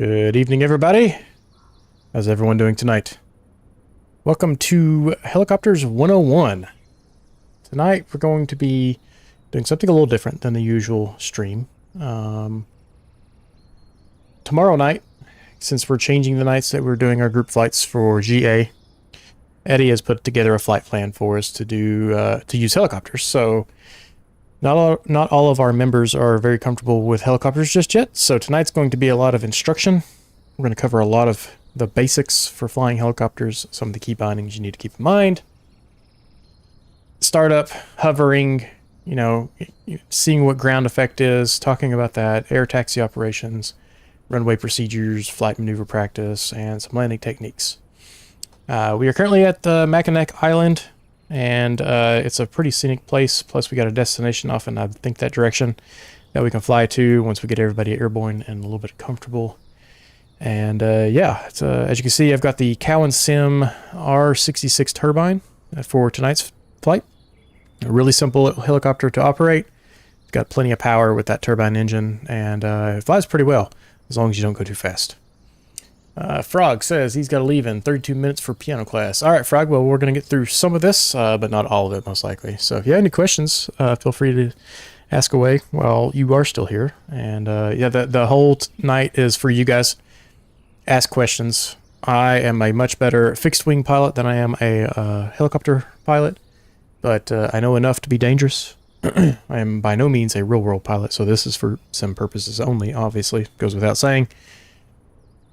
Good evening, everybody. How's everyone doing tonight? Welcome to Helicopters 101. Tonight we're going to be doing something a little different than the usual stream. Tomorrow night, since we're changing the nights that we're doing our group flights for GA, Eddie has put together a flight plan for us to do to use helicopters. So not all of our members are very comfortable with helicopters just yet. So tonight's going to be a lot of instruction. We're going to cover a lot of the basics for flying helicopters, some of the key bindings you need to keep in mind. Startup, hovering, you know, seeing what ground effect is, talking about that, air taxi operations, runway procedures, flight maneuver practice, and some landing techniques. We are currently at the Mackinac Island, and it's a pretty scenic place. Plus, we got a destination off in, I think, that direction that we can fly to once we get everybody airborne and a little bit comfortable. And yeah, it's, as you can see, I've got the CowanSim R66 turbine for tonight's flight. A really simple helicopter to operate. It's got plenty of power with that turbine engine, and it flies pretty well as long as you don't go too fast. Frog says he's got to leave in 32 minutes for piano class. All right, Frog, well, we're going to get through some of this, but not all of it, most likely. So if you have any questions, feel free to ask away while you are still here. And yeah, the whole night is for you guys. Ask questions. I am a much better fixed-wing pilot than I am a helicopter pilot, but I know enough to be dangerous. I am by no means a real-world pilot, so this is for sim purposes only, obviously. Goes without saying.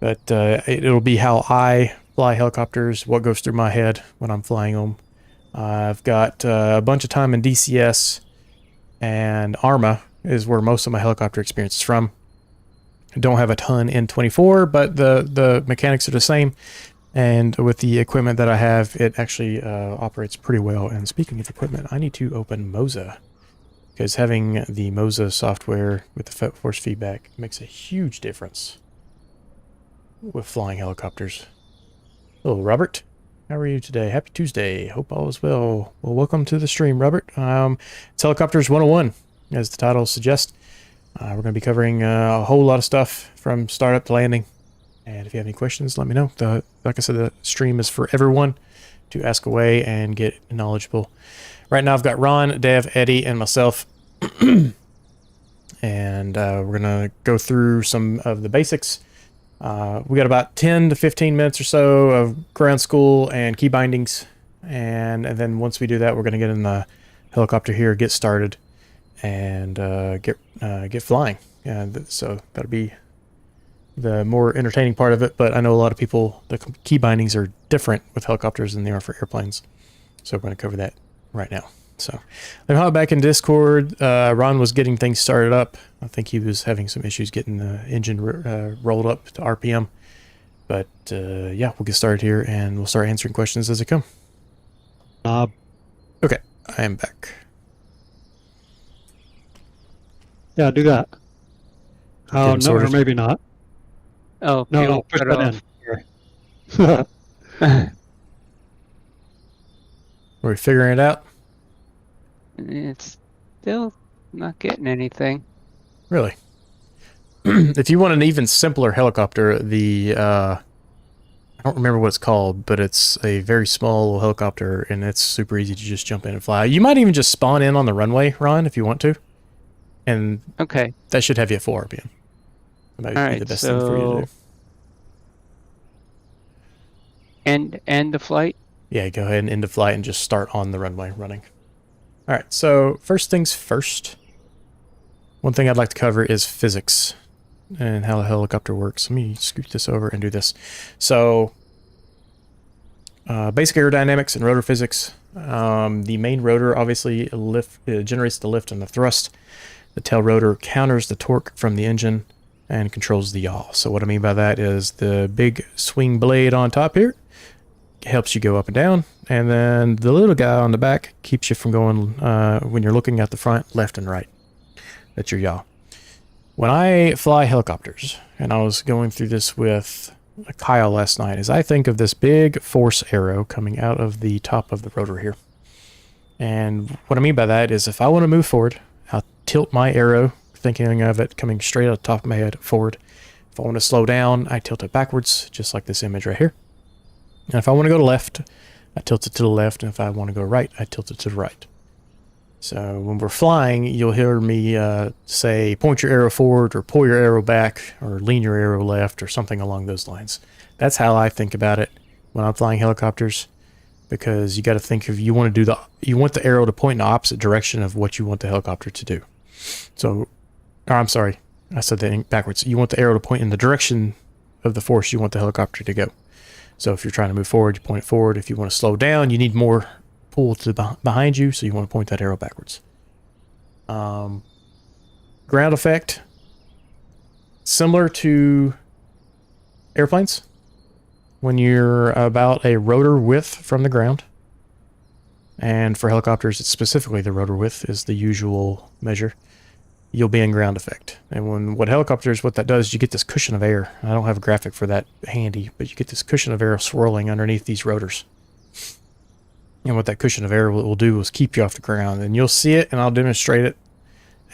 But it'll be how I fly helicopters, what goes through my head when I'm flying them. I've got a bunch of time in DCS, and ARMA is where most of my helicopter experience is from. I don't have a ton in 24, but the mechanics are the same. And with the equipment that I have, it actually operates pretty well. And speaking of equipment, I need to open Moza, because having the Moza software with the force feedback makes a huge difference with flying helicopters. Hello, Robert. How are you today? Happy Tuesday. Hope all is well. Well, welcome to the stream, Robert. It's Helicopters 101, as the title suggests. We're going to be covering a whole lot of stuff from startup to landing. And if you have any questions, let me know. Like I said, the stream is for everyone to ask away and get knowledgeable. Right now, I've got Ron, Dev, Eddie, and myself. And we're going to go through some of the basics. We got about 10 to 15 minutes or so of ground school and key bindings, and then once we do that, we're going to get in the helicopter here, get started, and get flying. And so that'll be the more entertaining part of it. But I know a lot of people, the key bindings are different with helicopters than they are for airplanes, so we're going to cover that right now. So let me hop back in Discord. Ron was getting things started up. I think he was having some issues getting the engine rolled up to RPM. But yeah, we'll get started here and we'll start answering questions as they come. Okay, I am back. Yeah, do that. Oh, no, or maybe not. Oh, no, push that in. Are we figuring it out? It's still not getting anything. Really? If you want an even simpler helicopter, I don't remember what it's called, but it's a very small helicopter, and it's super easy to just jump in and fly. You might even just spawn in on the runway, Ron, if you want to. And okay, that should have you at 4 RPM. That might be the best thing for you to do. End the flight? Yeah, go ahead and end the flight and just start on the runway running. All right, so first things first. One thing I'd like to cover is physics and how a helicopter works. Let me scoot this over and do this. So, basic aerodynamics and rotor physics. The main rotor obviously generates the lift and the thrust. The tail rotor counters the torque from the engine and controls the yaw. So what I mean by that is the big swing blade on top here helps you go up and down, and then the little guy on the back keeps you from going, when you're looking at the front, left and right. That's your yaw. When I fly helicopters, and I was going through this with Kyle last night, is I think of this big force arrow coming out of the top of the rotor here. And what I mean by that is if I want to move forward, I'll tilt my arrow, thinking of it coming straight out the top of my head forward. If If I want to slow down, I tilt it backwards, just like this image right here. And if I want to go to left, I tilt it to the left. And if I want to go right, I tilt it to the right. So when we're flying, you'll hear me say, point your arrow forward or pull your arrow back or lean your arrow left or something along those lines. That's how I think about it when I'm flying helicopters, because you got to think of, you want the arrow to point in the opposite direction of what you want the helicopter to do. So, I'm sorry, I said that backwards. You want the arrow to point in the direction of the force you want the helicopter to go. So if you're trying to move forward, you point it forward. If you want to slow down, you need more pull to behind you, so you want to point that arrow backwards. Ground effect, similar to airplanes. When you're about a rotor width from the ground, and for helicopters, it's specifically the rotor width is the usual measure, you'll be in ground effect. And what that does, you get this cushion of air. I don't have a graphic for that handy, but you get this cushion of air swirling underneath these rotors. And what that cushion of air will do is keep you off the ground. And you'll see it, and I'll demonstrate it.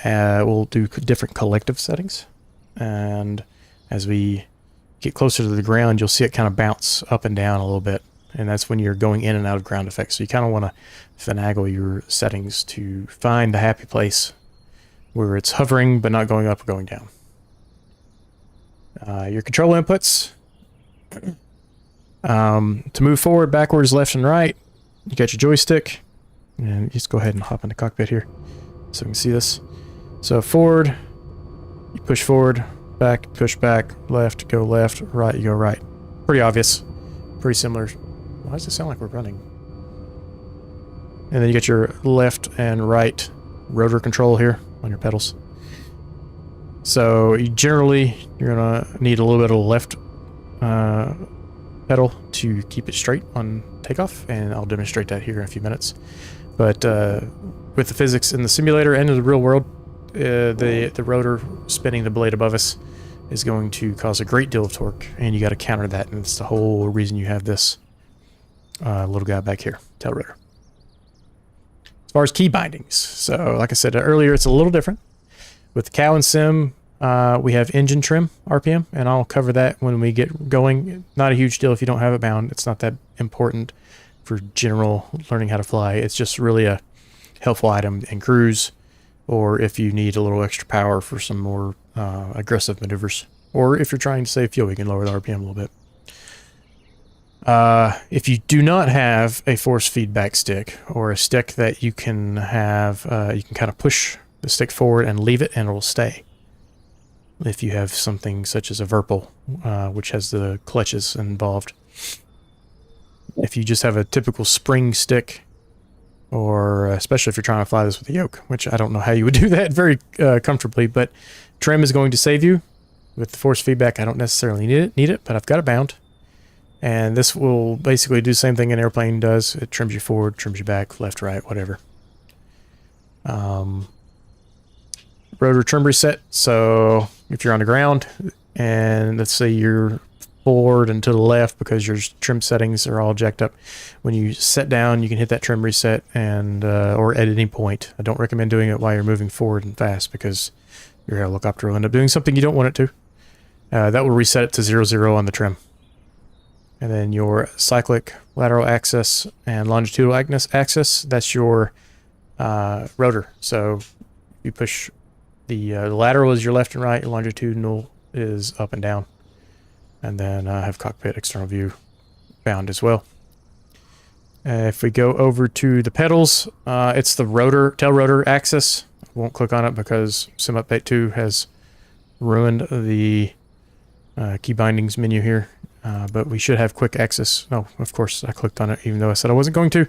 We'll do different collective settings. And as we get closer to the ground, you'll see it kind of bounce up and down a little bit. And that's when you're going in and out of ground effect. So you kind of want to finagle your settings to find the happy place where it's hovering but not going up or going down. Your control inputs. To move forward, backwards, left, and right, you got your joystick. And just go ahead and hop in the cockpit here so we can see this. So forward, you push forward, back, push back, left, go left, right, you go right. Pretty obvious. Pretty similar. Why does it sound like we're running? And then you get your left and right rotor control here on your pedals. So you're gonna need a little bit of left pedal to keep it straight on takeoff, and I'll demonstrate that here in a few minutes. But with the physics in the simulator and in the real world, the rotor spinning the blade above us is going to cause a great deal of torque, and you got to counter that, and it's the whole reason you have this little guy back here, tail rotor. As far as key bindings, so like I said earlier, it's a little different. With the CowanSim, we have engine trim RPM, and I'll cover that when we get going. Not a huge deal if you don't have it bound. It's not that important for general learning how to fly. It's just really a helpful item in cruise, or if you need a little extra power for some more aggressive maneuvers, or if you're trying to save fuel, you can lower the RPM a little bit. If you do not have a force feedback stick, or a stick that you can have, you can kind of push the stick forward and leave it and it will stay. If you have something such as a Verpal, which has the clutches involved. If you just have a typical spring stick, or especially if you're trying to fly this with a yoke, which I don't know how you would do that very comfortably, but trim is going to save you. With the force feedback, I don't necessarily need it, but I've got it bound. And this will basically do the same thing an airplane does. It trims you forward, trims you back, left, right, whatever. Rotor trim reset. So if you're on the ground, and let's say you're forward and to the left because your trim settings are all jacked up, when you set down, you can hit that trim reset, and or at any point. I don't recommend doing it while you're moving forward and fast, because your helicopter will end up doing something you don't want it to. That will reset it to 0, on the trim. And then your cyclic lateral axis and longitudinal axis, that's your rotor. So you push the lateral is your left and right, your longitudinal is up and down. And then I have cockpit external view bound as well. If we go over to the pedals, it's the rotor, tail rotor axis. I won't click on it because Sim Update 2 has ruined the key bindings menu here. But we should have quick access. Oh, of course, I clicked on it even though I said I wasn't going to.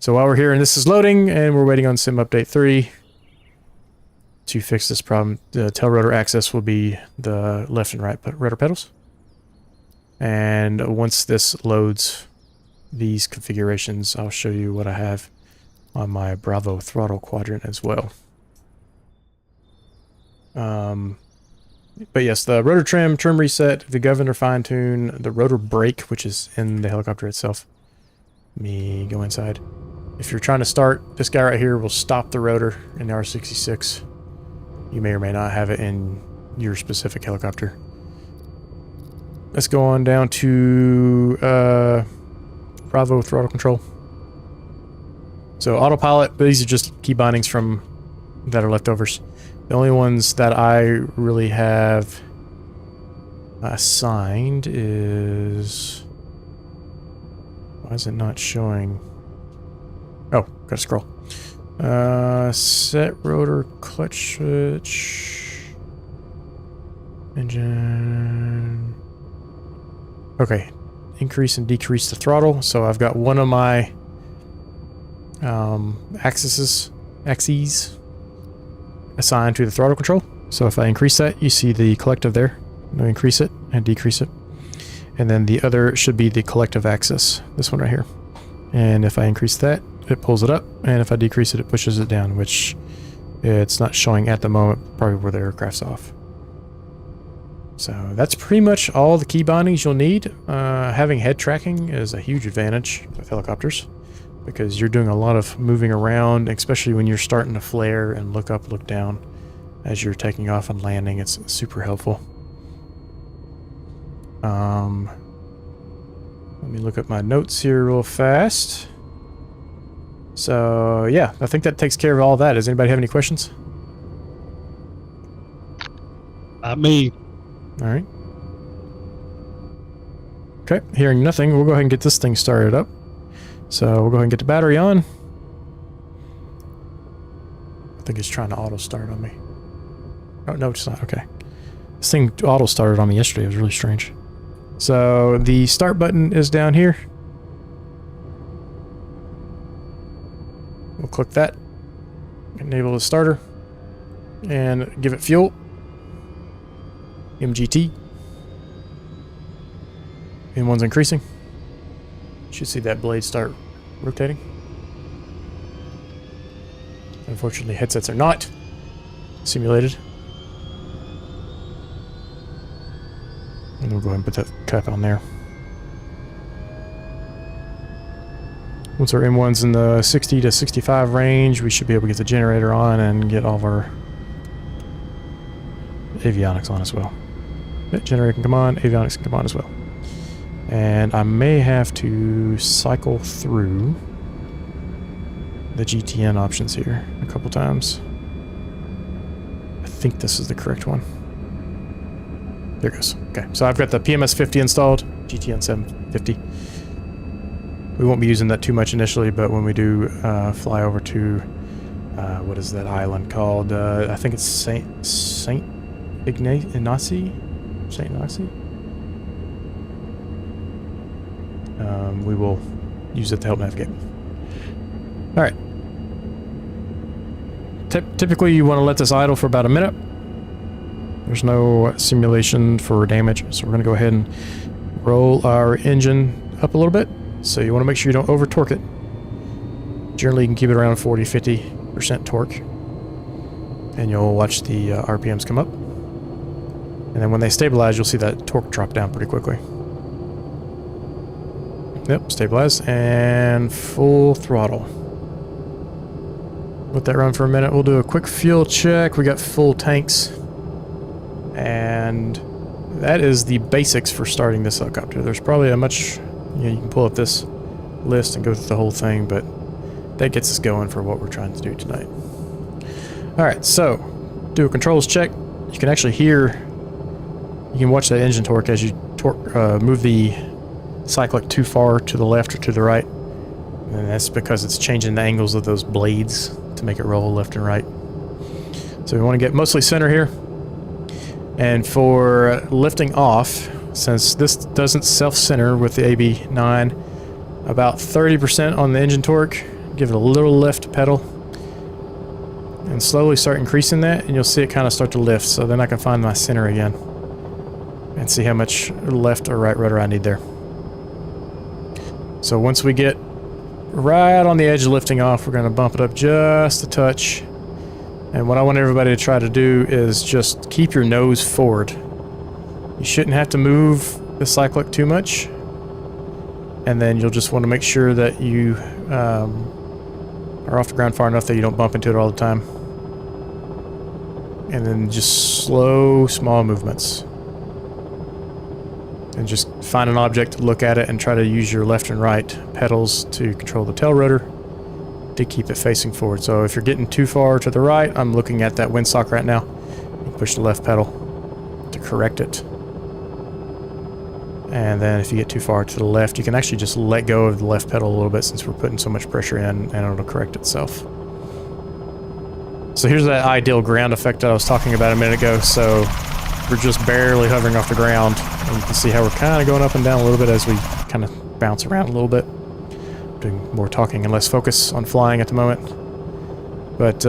So while we're here and this is loading and we're waiting on Sim Update 3 to fix this problem, the tail rotor axis will be the left and right rotor pedals. And once this loads these configurations, I'll show you what I have on my Bravo throttle quadrant as well. But yes, the rotor trim reset, the governor fine tune, the rotor brake, which is in the helicopter itself. Let me go inside. If you're trying to start, this guy right here will stop the rotor in the R66. You may or may not have it in your specific helicopter. let's go on down to Bravo throttle control. So autopilot, these are just key bindings from that are leftovers. The only ones that I really have assigned is... Why is it not showing? Oh, gotta scroll. Set rotor clutch switch. Engine. Okay. Increase and decrease the throttle. So I've got one of my axes assigned to the throttle control. So if I increase that, you see the collective there. I'm gonna increase it and decrease it. And then the other should be the collective axis. This one right here. And if I increase that, it pulls it up. And if I decrease it, it pushes it down, which it's not showing at the moment, probably where the aircraft's off. So that's pretty much all the key bindings you'll need. Having head tracking is a huge advantage with helicopters because you're doing a lot of moving around, especially when you're starting to flare and look up, look down as you're taking off and landing. It's super helpful. Let me look at my notes here real fast. So yeah, I think that takes care of all that. Does anybody have any questions? Not me. All right. Okay, hearing nothing, we'll go ahead and get this thing started up. So we'll go ahead and get the battery on. I think it's trying to auto start on me. Oh, no, it's not. Okay. This thing auto started on me yesterday. It was really strange. So the start button is down here. We'll click that. Enable the starter. And give it fuel. MGT. One's increasing. Should see that blade start rotating. Unfortunately, headsets are not simulated. And we'll go ahead and put that cap on there. Once our M1's in the 60 to 65 range, we should be able to get the generator on and get all of our avionics on as well. Generator can come on, avionics can come on as well. And I may have to cycle through the GTN options here a couple times. I think this is the correct one. There it goes. Okay, so I've got the PMS 50 installed, GTN 750. We won't be using that too much initially, but when we do fly over to, what is that island called? I think it's Saint Ignacy? We will use it to help navigate. Alright. Typically you want to let this idle for about a minute. There's no simulation for damage, so we're going to go ahead and roll our engine up a little bit. So you want to make sure you don't over torque it. Generally you can keep it around 40-50% torque. And you'll watch the RPMs come up. And then when they stabilize, you'll see that torque drop down pretty quickly. Yep, stabilize, and full throttle. Let that run for a minute. We'll do a quick fuel check. We got full tanks. And that is the basics for starting this helicopter. There's probably a much... you can pull up this list and go through the whole thing, but that gets us going for what we're trying to do tonight. Alright, so, do a controls check. You can actually hear... you can watch that engine torque as you move the cyclic too far to the left or to the right. And that's because it's changing the angles of those blades to make it roll left and right. So we want to get mostly center here. And for lifting off, since this doesn't self-center with the AB9, about 30% on the engine torque, give it a little lift pedal. And slowly start increasing that, and you'll see it kind of start to lift. So then I can find my center again. And see how much left or right rudder I need there. So once we get right on the edge of lifting off, we're going to bump it up just a touch. And what I want everybody to try to do is just keep your nose forward. You shouldn't have to move the cyclic too much. And then you'll just want to make sure that you are off the ground far enough that you don't bump into it all the time. And then just slow, small movements. And just find an object, look at it, and try to use your left and right pedals to control the tail rotor to keep it facing forward. So if you're getting too far to the right, I'm looking at that windsock right now. You push the left pedal to correct it. And then if you get too far to the left, you can actually just let go of the left pedal a little bit since we're putting so much pressure in, and it'll correct itself. So here's that ideal ground effect that I was talking about a minute ago. So we're just barely hovering off the ground. And you can see how we're kind of going up and down a little bit as we kind of bounce around a little bit. Doing more talking and less focus on flying at the moment. But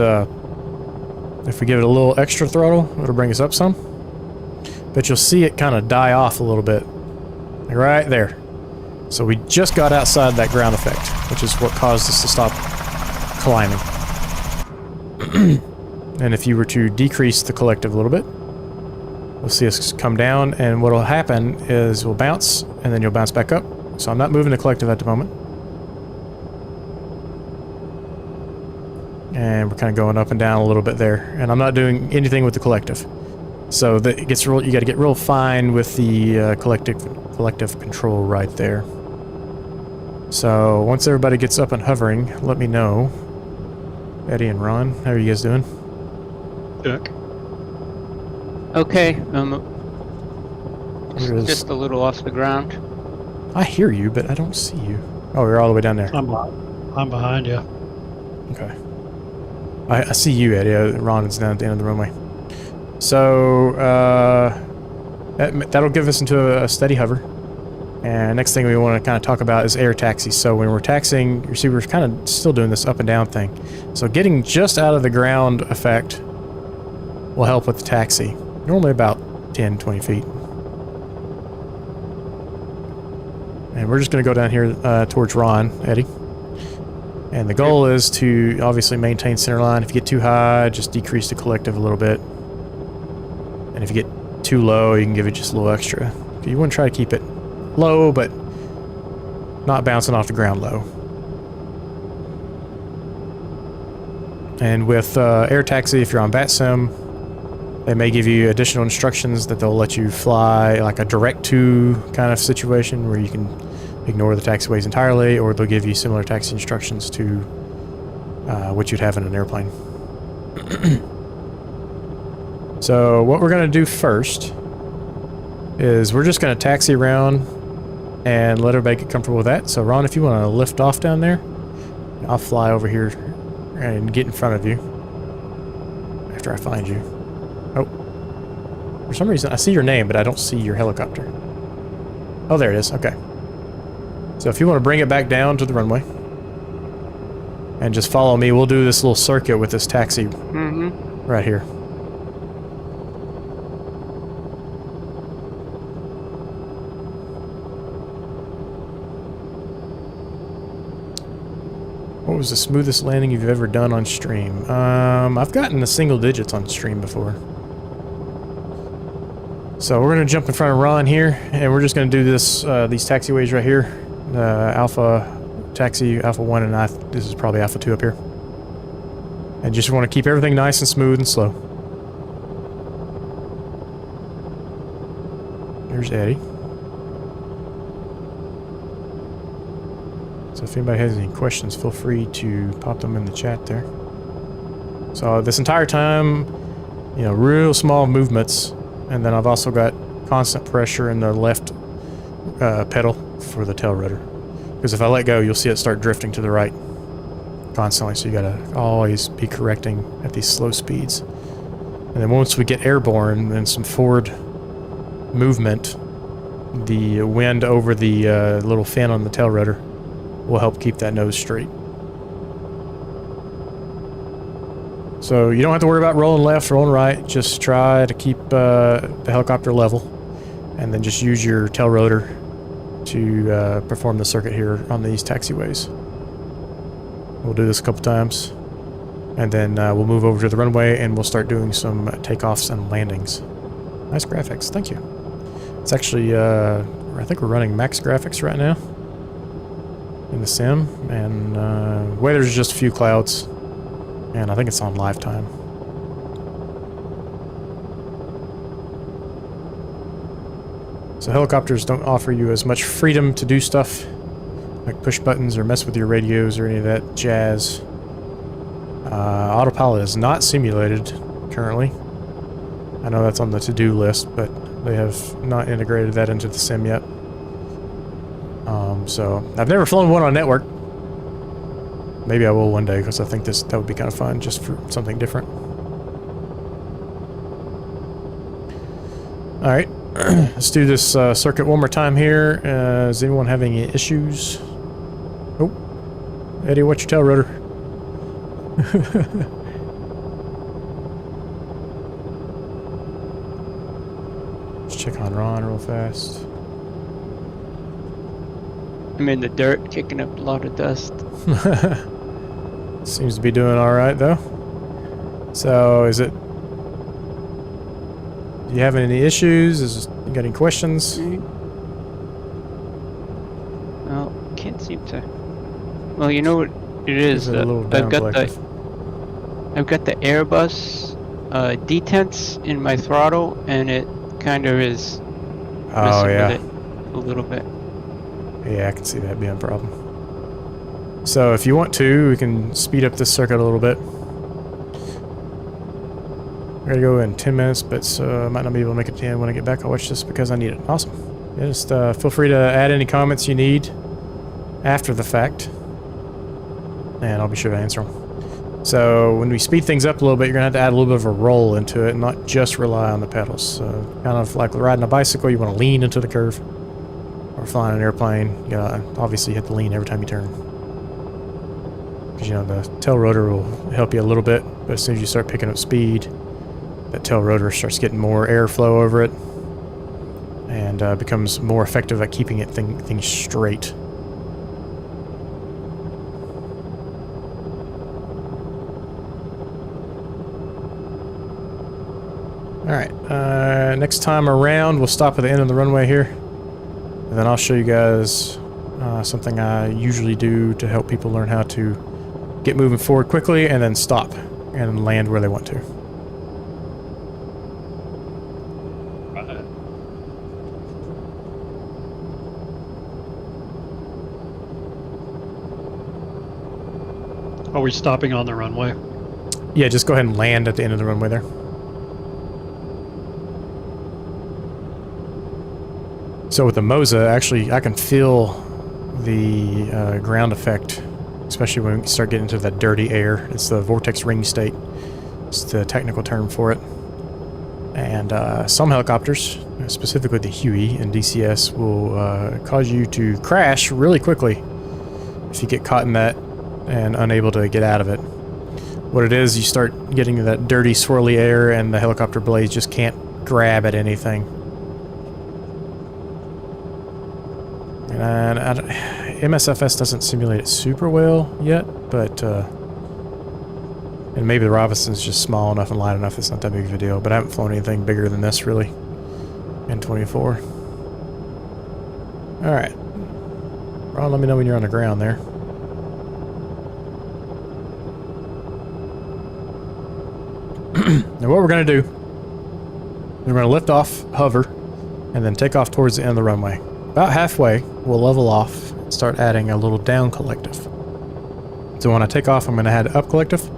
if we give it a little extra throttle, it'll bring us up some. But you'll see it kind of die off a little bit. Right there. So we just got outside that ground effect, which is what caused us to stop climbing. And if you were to decrease the collective a little bit, you'll see us come down, and what will happen is we'll bounce, and then you'll bounce back up. So I'm not moving the collective at the moment. And we're kind of going up and down a little bit there. And I'm not doing anything with the collective. So that it gets real, you got to get real fine with the collective control right there. So once everybody gets up and hovering, let me know. Eddie and Ron, how are you guys doing? Check. Okay. Where is- Just a little off the ground. I hear you, but I don't see you. Oh, you're all the way down there. I'm behind you. Okay. I see you, Eddie. Ron is down at the end of the runway. So, that'll give us into a steady hover. And next thing we want to kind of talk about is air taxi. So when we're taxiing, you see we're kind of still doing this up and down thing. So getting just out of the ground effect will help with the taxi. Normally about 10, 20 feet. And we're just going to go down here towards Ron, Eddie. And the goal is to obviously maintain center line. If you get too high, just decrease the collective a little bit. And if you get too low, you can give it just a little extra. You want to try to keep it low, but not bouncing off the ground low. And with air taxi, if you're on VATSIM, they may give you additional instructions that they'll let you fly like a direct to kind of situation where you can ignore the taxiways entirely, or they'll give you similar taxi instructions to what you'd have in an airplane. So what we're going to do first is we're just going to taxi around and let everybody get comfortable with that. So Ron, if you want to lift off down there, I'll fly over here and get in front of you after I find you. Oh, for some reason I see your name, but I don't see your helicopter. Oh, there it is. Okay. So if you want to bring it back down to the runway and just follow me, we'll do this little circuit with this taxi right here. What was the smoothest landing you've ever done on stream? I've gotten the single digits on stream before. So we're going to jump in front of Ron here, and we're just going to do this, these taxiways right here. Alpha taxi, Alpha 1, and this is probably Alpha 2 up here. And just want to keep everything nice and smooth and slow. There's Eddie. So if anybody has any questions, feel free to pop them in the chat there. So this entire time, you know, real small movements, and then I've also got constant pressure in the left pedal for the tail rotor. Because if I let go, you'll see it start drifting to the right constantly, so you gotta always be correcting at these slow speeds. And then once we get airborne and some forward movement, the wind over the little fin on the tail rotor will help keep that nose straight. So you don't have to worry about rolling left, rolling right. Just try to keep the helicopter level, and then just use your tail rotor to perform the circuit here on these taxiways. We'll do this a couple times, and then we'll move over to the runway and we'll start doing some takeoffs and landings. Nice graphics, thank you. It's actually, I think we're running max graphics right now in the sim, and weather's just a few clouds, and I think it's on lifetime. So helicopters don't offer you as much freedom to do stuff, like push buttons or mess with your radios or any of that jazz. Autopilot is not simulated currently. I know that's on the to-do list, but they have not integrated that into the sim yet. So I've never flown one on network. Maybe I will one day, because I think that would be kind of fun, just for something different. Alright, let's do this circuit one more time here. Does anyone have any issues? Oh, Eddie, what's your tail rotor? Let's check on Ron real fast. I'm in the dirt, kicking up a lot of dust. Seems to be doing alright, though. So, is it... Do you have any issues? You got any questions? Well, can't seem to... Well, you know what it is? Is it a little down collective? I've got the Airbus detents in my throttle, and it kind of is messing with it a little bit. Yeah, I can see that being a problem. So if you want to, we can speed up this circuit a little bit. We're gonna go in 10 minutes, but I might not be able to make it to 10 when I get back. I'll watch this because I need it. Awesome. Yeah, just feel free to add any comments you need after the fact, and I'll be sure to answer them. So when we speed things up a little bit, you're gonna have to add a little bit of a roll into it and not just rely on the pedals. So kind of like riding a bicycle, you want to lean into the curve. Or flying an airplane, you gotta obviously hit the lean every time you turn. Because, you know, the tail rotor will help you a little bit, but as soon as you start picking up speed, that tail rotor starts getting more airflow over it, and becomes more effective at keeping things straight. Alright, next time around, we'll stop at the end of the runway here. And then I'll show you guys something I usually do to help people learn how to get moving forward quickly and then stop and land where they want to. Are we stopping on the runway? Yeah, just go ahead and land at the end of the runway there. So with the Moza, actually, I can feel the ground effect, especially when we start getting into that dirty air. It's the vortex ring state. It's the technical term for it. And some helicopters, specifically the Huey and DCS, will cause you to crash really quickly if you get caught in that and unable to get out of it. What it is, you start getting that dirty, swirly air, and the helicopter blades just can't grab at anything. And MSFS doesn't simulate it super well yet, but and maybe the Robinson's just small enough and light enough it's not that big of a deal, but I haven't flown anything bigger than this really in 24. Alright. Ron, let me know when you're on the ground there. Now what we're going to do, we're going to lift off, hover, and then take off towards the end of the runway. About halfway, we'll level off and start adding a little down collective. So when I take off, I'm going to add up collective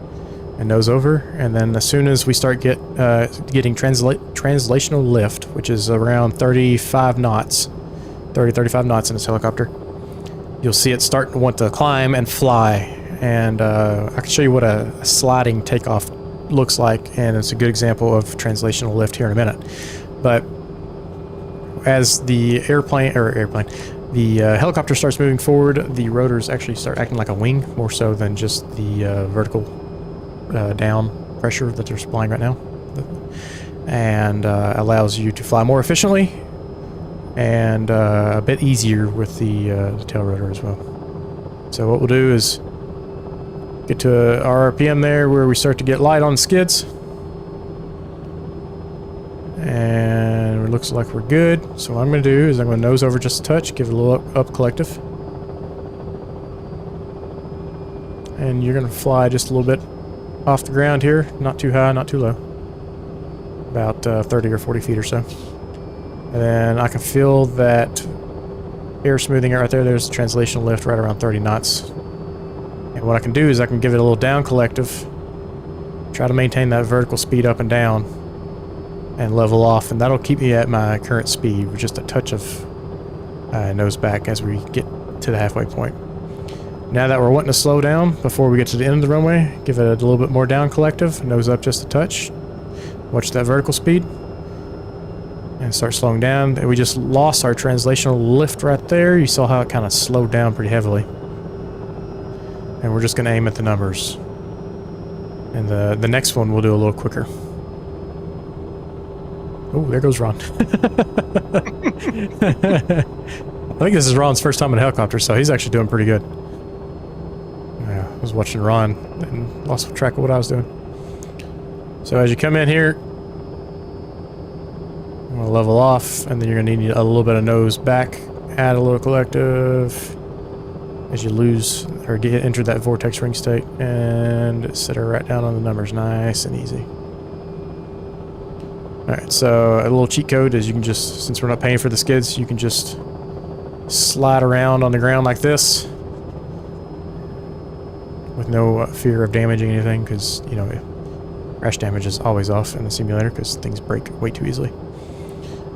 and nose over, and then as soon as we start getting translational lift, which is around 35 knots, 35 knots in this helicopter, you'll see it start to want to climb and fly. And I can show you what a sliding takeoff looks like, and it's a good example of translational lift here in a minute. But as the the helicopter starts moving forward, the rotors actually start acting like a wing, more so than just the vertical down pressure that they're supplying right now, and allows you to fly more efficiently and a bit easier with the tail rotor as well. So what we'll do is get to our RPM there where we start to get light on skids. And it looks like we're good. So what I'm going to do is I'm going to nose over just a touch, give it a little up collective. And you're going to fly just a little bit off the ground here. Not too high, not too low. About 30 or 40 feet or so. And then I can feel that air smoothing right there. There's the translational lift right around 30 knots. And what I can do is I can give it a little down collective, try to maintain that vertical speed up and down, and level off, and that'll keep me at my current speed with just a touch of nose back as we get to the halfway point. Now that we're wanting to slow down before we get to the end of the runway, give it a little bit more down collective, nose up just a touch, watch that vertical speed, and start slowing down. And we just lost our translational lift right there. You saw how it kind of slowed down pretty heavily. And we're just going to aim at the numbers. And the next one we'll do a little quicker. Oh, there goes Ron. I think this is Ron's first time in a helicopter, so he's actually doing pretty good. Yeah, I was watching Ron and lost track of what I was doing. So as you come in here, I'm going to level off, and then you're going to need a little bit of nose back, add a little collective as you lose or enter that vortex ring state, and set her right down on the numbers, nice and easy. Alright, so a little cheat code is you can just, since we're not paying for the skids, you can just slide around on the ground like this with no fear of damaging anything, because, you know, crash damage is always off in the simulator because things break way too easily.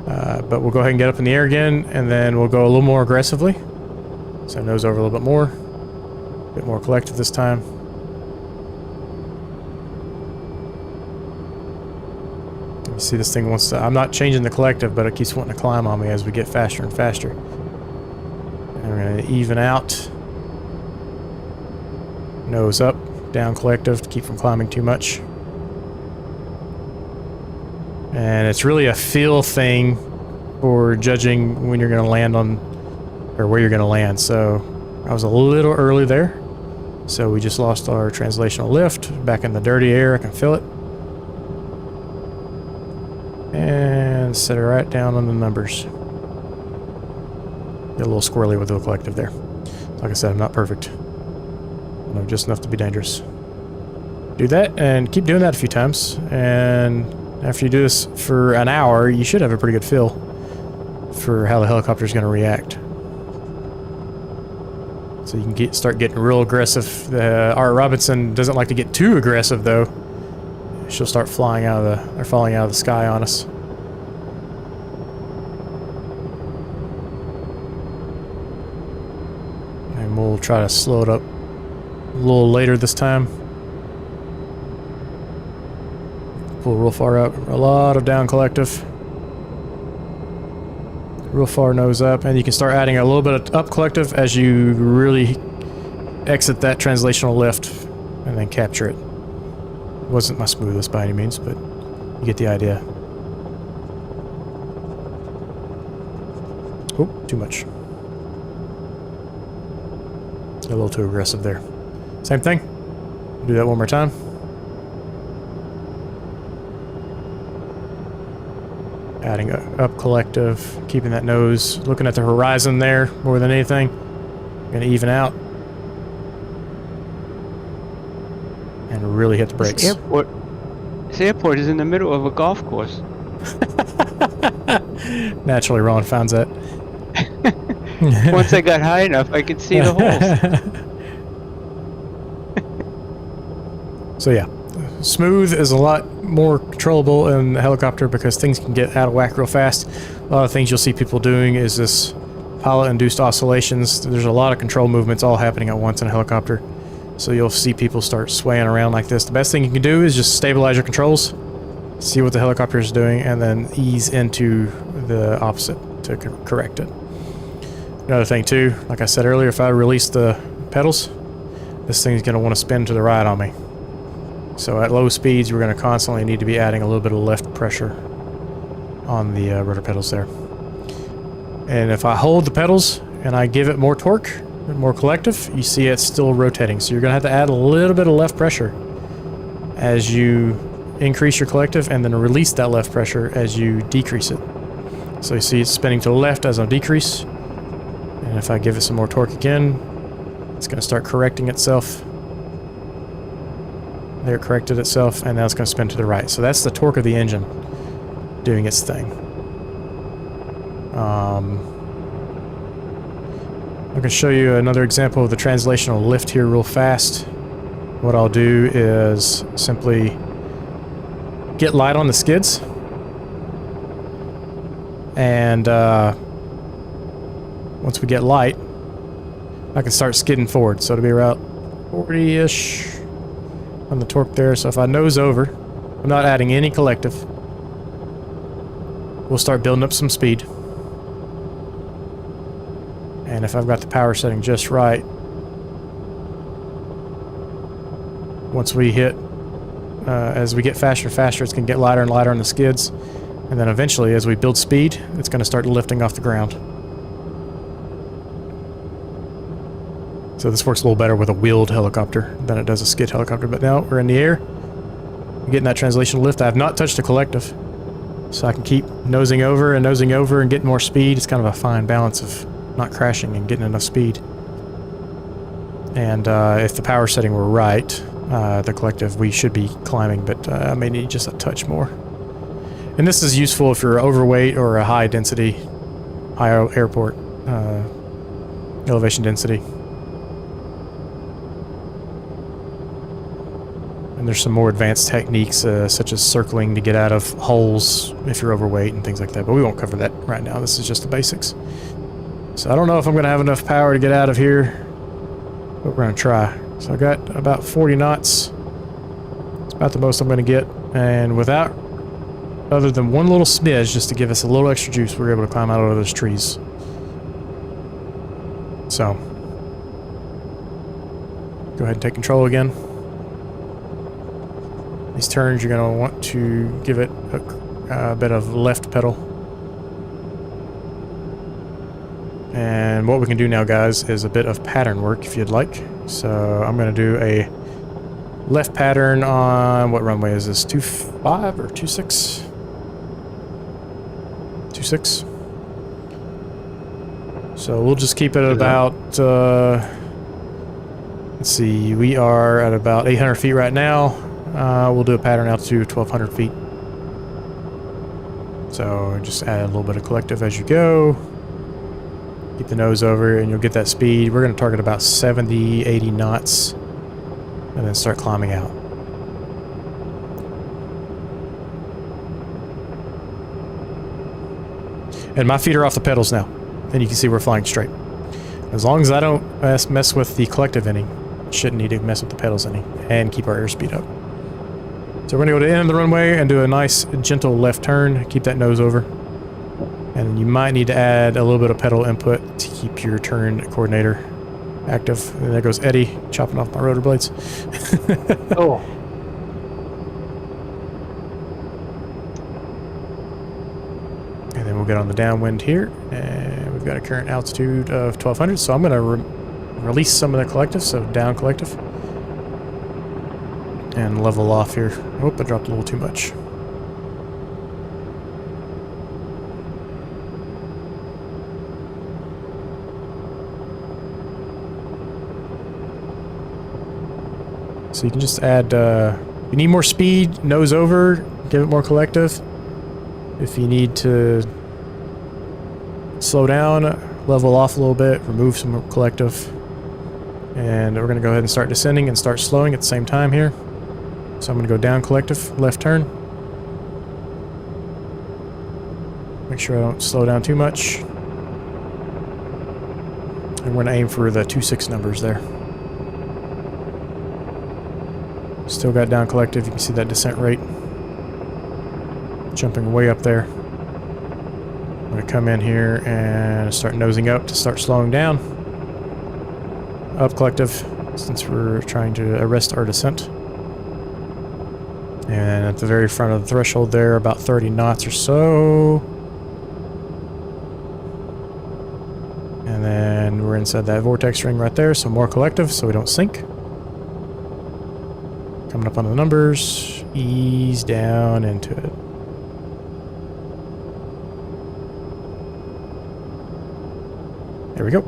But we'll go ahead and get up in the air again, and then we'll go a little more aggressively. So nose over a little bit more collective this time. You see this thing wants to, I'm not changing the collective, but it keeps wanting to climb on me as we get faster and faster. And we're going to even out. Nose up, down collective to keep from climbing too much. And it's really a feel thing for judging when you're going to land on, or where you're going to land. So I was a little early there. So we just lost our translational lift. Back in the dirty air, I can feel it. And set it right down on the numbers. Get a little squirrely with the collective there. Like I said, I'm not perfect. I know just enough to be dangerous. Do that and keep doing that a few times. And after you do this for an hour, you should have a pretty good feel for how the helicopter is going to react. So you can start getting real aggressive. Our Robinson doesn't like to get too aggressive, though. She'll start falling out of the sky on us. And we'll try to slow it up a little later this time. Pull real far up, a lot of down collective. Real far nose up, and you can start adding a little bit of up collective as you really exit that translational lift and then capture it. Wasn't my smoothest by any means, but you get the idea. Oh, too much. A little too aggressive there. Same thing. Do that one more time. Adding up collective, keeping that nose, looking at the horizon there more than anything. Gonna even out. And really hit the brakes. This airport is in the middle of a golf course. Naturally, Ron finds that. Once I got high enough, I could see the holes. So yeah, smooth is a lot more controllable in the helicopter because things can get out of whack real fast. A lot of things you'll see people doing is this pilot-induced oscillations. There's a lot of control movements all happening at once in a helicopter. So you'll see people start swaying around like this. The best thing you can do is just stabilize your controls, see what the helicopter is doing, and then ease into the opposite to correct it. Another thing too, like I said earlier, if I release the pedals, this thing's going to want to spin to the right on me. So at low speeds, we're going to constantly need to be adding a little bit of lift pressure on the rotor pedals there. And if I hold the pedals and I give it more torque, more collective, you see it's still rotating. So you're going to have to add a little bit of left pressure as you increase your collective, and then release that left pressure as you decrease it. So you see it's spinning to the left as I decrease. And if I give it some more torque again, it's going to start correcting itself. There, it corrected itself, and now it's going to spin to the right. So that's the torque of the engine doing its thing. I'm going to show you another example of the translational lift here real fast. What I'll do is simply get light on the skids. And once we get light, I can start skidding forward. So it'll be around 40-ish on the torque there. So if I nose over, I'm not adding any collective. We'll start building up some speed. And if I've got the power setting just right, once we hit, as we get faster and faster, it's going to get lighter and lighter on the skids. And then eventually, as we build speed, it's going to start lifting off the ground. So this works a little better with a wheeled helicopter than it does a skid helicopter. But now we're in the air. I'm getting that translation lift. I have not touched the collective. So I can keep nosing over and getting more speed. It's kind of a fine balance of not crashing and getting enough speed. And if the power setting were right, the collective, we should be climbing, but I may need just a touch more. And this is useful if you're overweight or a high density, high airport elevation density. And there's some more advanced techniques, such as circling to get out of holes if you're overweight and things like that, but we won't cover that right now. This is just the basics. So I don't know if I'm going to have enough power to get out of here, but we're going to try. So I got about 40 knots. It's about the most I'm going to get. And without, other than one little smidge, just to give us a little extra juice, we were able to climb out of those trees. So, go ahead and take control again. These turns, you're going to want to give it a bit of left pedal. And what we can do now, guys, is a bit of pattern work, if you'd like. So I'm going to do a left pattern on, what runway is this, 25 or 26? 26. So we'll just keep it at about, let's see, we are at about 800 feet right now. We'll do a pattern altitude of 1,200 feet. So just add a little bit of collective as you go. Keep the nose over and you'll get that speed. We're going to target about 70, 80 knots and then start climbing out. And my feet are off the pedals now. And you can see we're flying straight. As long as I don't mess with the collective any, shouldn't need to mess with the pedals any, and keep our airspeed up. So we're going to go to the end of the runway and do a nice gentle left turn. Keep that nose over. And you might need to add a little bit of pedal input to keep your turn coordinator active. And there goes Eddie, chopping off my rotor blades. Oh. And then we'll get on the downwind here. And we've got a current altitude of 1,200. So I'm going to release some of the collective, so down collective. And level off here. Oh, I dropped a little too much. So you can just add, if you need more speed, nose over, give it more collective. If you need to slow down, level off a little bit, remove some collective. And we're going to go ahead and start descending and start slowing at the same time here. So I'm going to go down collective, left turn. Make sure I don't slow down too much. And we're going to aim for the 2-6 numbers there. Still got down collective, you can see that descent rate. Jumping way up there. I'm going to come in here and start nosing up to start slowing down. Up collective, since we're trying to arrest our descent. And at the very front of the threshold there, about 30 knots or so. And then we're inside that vortex ring right there, so more collective so we don't sink. Coming up on the numbers, ease down into it. There we go.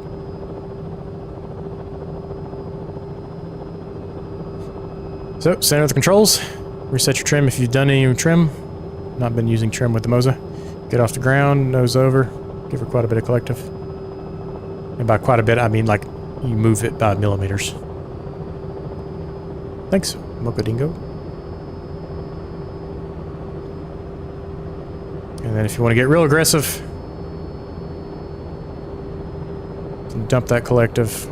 So, center of the controls. Reset your trim if you've done any trim. Not been using trim with the Moza. Get off the ground, nose over. Give her quite a bit of collective. And by quite a bit, I mean like you move it by millimeters. Thanks, Mocha Dingo. And then if you want to get real aggressive, dump that collective,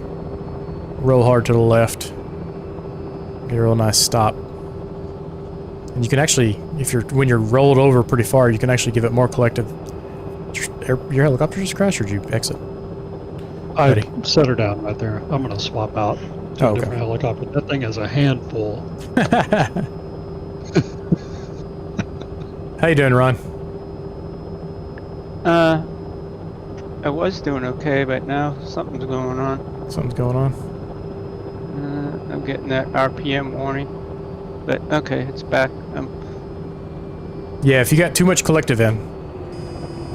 roll hard to the left, get a real nice stop. And you can actually, when you're rolled over pretty far, you can actually give it more collective. Your helicopter just crashed, or did you exit? I set her down right there. I'm going to swap out to a different helicopter. That thing is a handful. How you doing, Ron? I was doing okay, but now something's going on. Something's going on? I'm getting that RPM warning. But okay, it's back. Yeah, if you got too much collective in,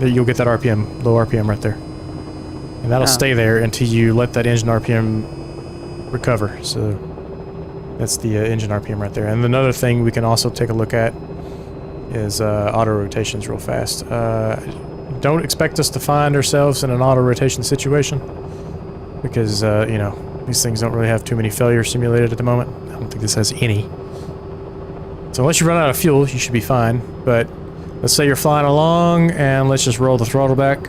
you'll get that RPM, low RPM right there. And that'll stay there until you let that engine RPM recover. So that's the engine RPM right there. And another thing we can also take a look at is auto rotations real fast. Don't expect us to find ourselves in an auto rotation situation because, you know, these things don't really have too many failures simulated at the moment. I don't think this has any. So unless you run out of fuel, you should be fine. But let's say you're flying along and let's just roll the throttle back.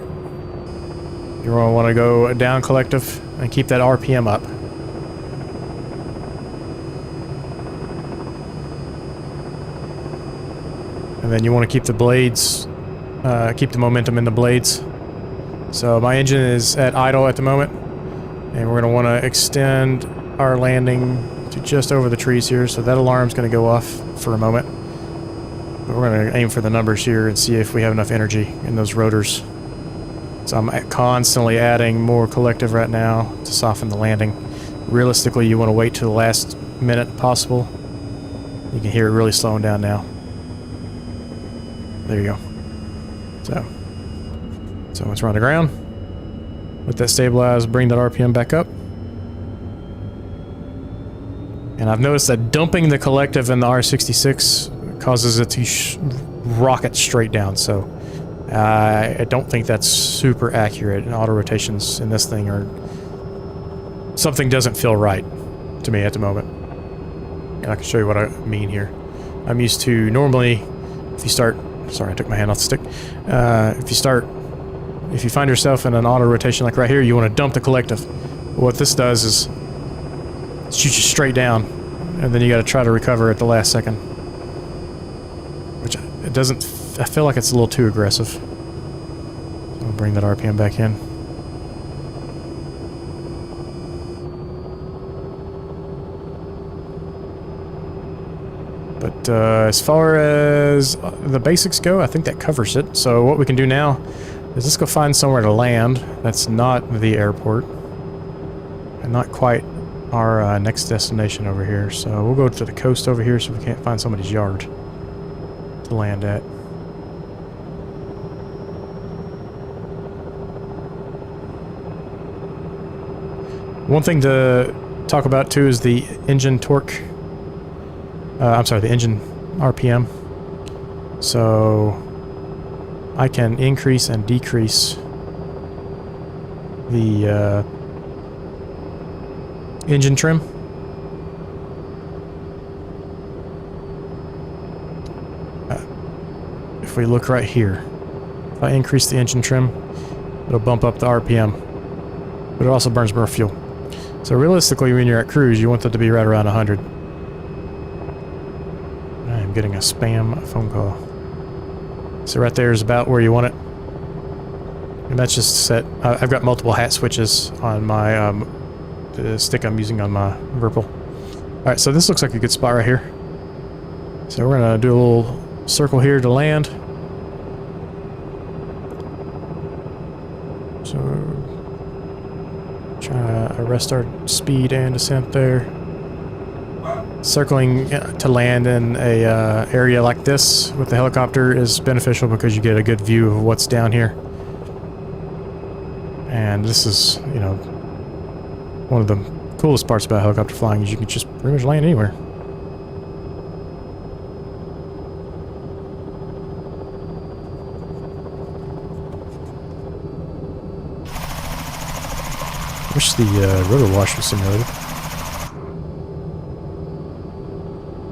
You're going to want to go down collective and keep that RPM up. And then you want to keep the blades, keep the momentum in the blades. So my engine is at idle at the moment. And we're going to want to extend our landing to just over the trees here. So that alarm's going to go off for a moment. But we're going to aim for the numbers here and see if we have enough energy in those rotors. So I'm constantly adding more collective right now to soften the landing. Realistically, you want to wait till the last minute possible. You can hear it really slowing down now. There you go. So once we're on the ground, let that stabilize, bring that RPM back up. And I've noticed that dumping the collective in the R66 causes it to rocket straight down. So I don't think that's super accurate. And auto rotations in this thing are... something doesn't feel right to me at the moment. And I can show you what I mean here. I'm used to normally, if you start... Sorry, I took my hand off the stick. If you find yourself in an auto rotation like right here, you want to dump the collective. What this does is shoot you straight down, and then you got to try to recover at the last second. Which it doesn't... I feel like it's a little too aggressive. So I'll bring that RPM back in. But as far as the basics go, I think that covers it. So what we can do now is let's go find somewhere to land that's not the airport. And not quite our next destination over here. So we'll go to the coast over here so we can't find somebody's yard to land at. One thing to talk about too is the engine torque. I'm sorry, the engine RPM. So I can increase and decrease the engine trim. If we look right here, if I increase the engine trim, it'll bump up the RPM, but it also burns more fuel. So realistically, when you're at cruise, you want that to be right around 100. I'm getting a spam phone call. So right there is about where you want it. And that's just set. I've got multiple hat switches on my the stick I'm using on my Virpil. Alright, so this looks like a good spot right here. So we're going to do a little circle here to land. So try to arrest our speed and descent there. Circling to land in a area like this with the helicopter is beneficial because you get a good view of what's down here. And this is, you know, one of the coolest parts about helicopter flying is you can just pretty much land anywhere. Wish the rotor wash was simulated.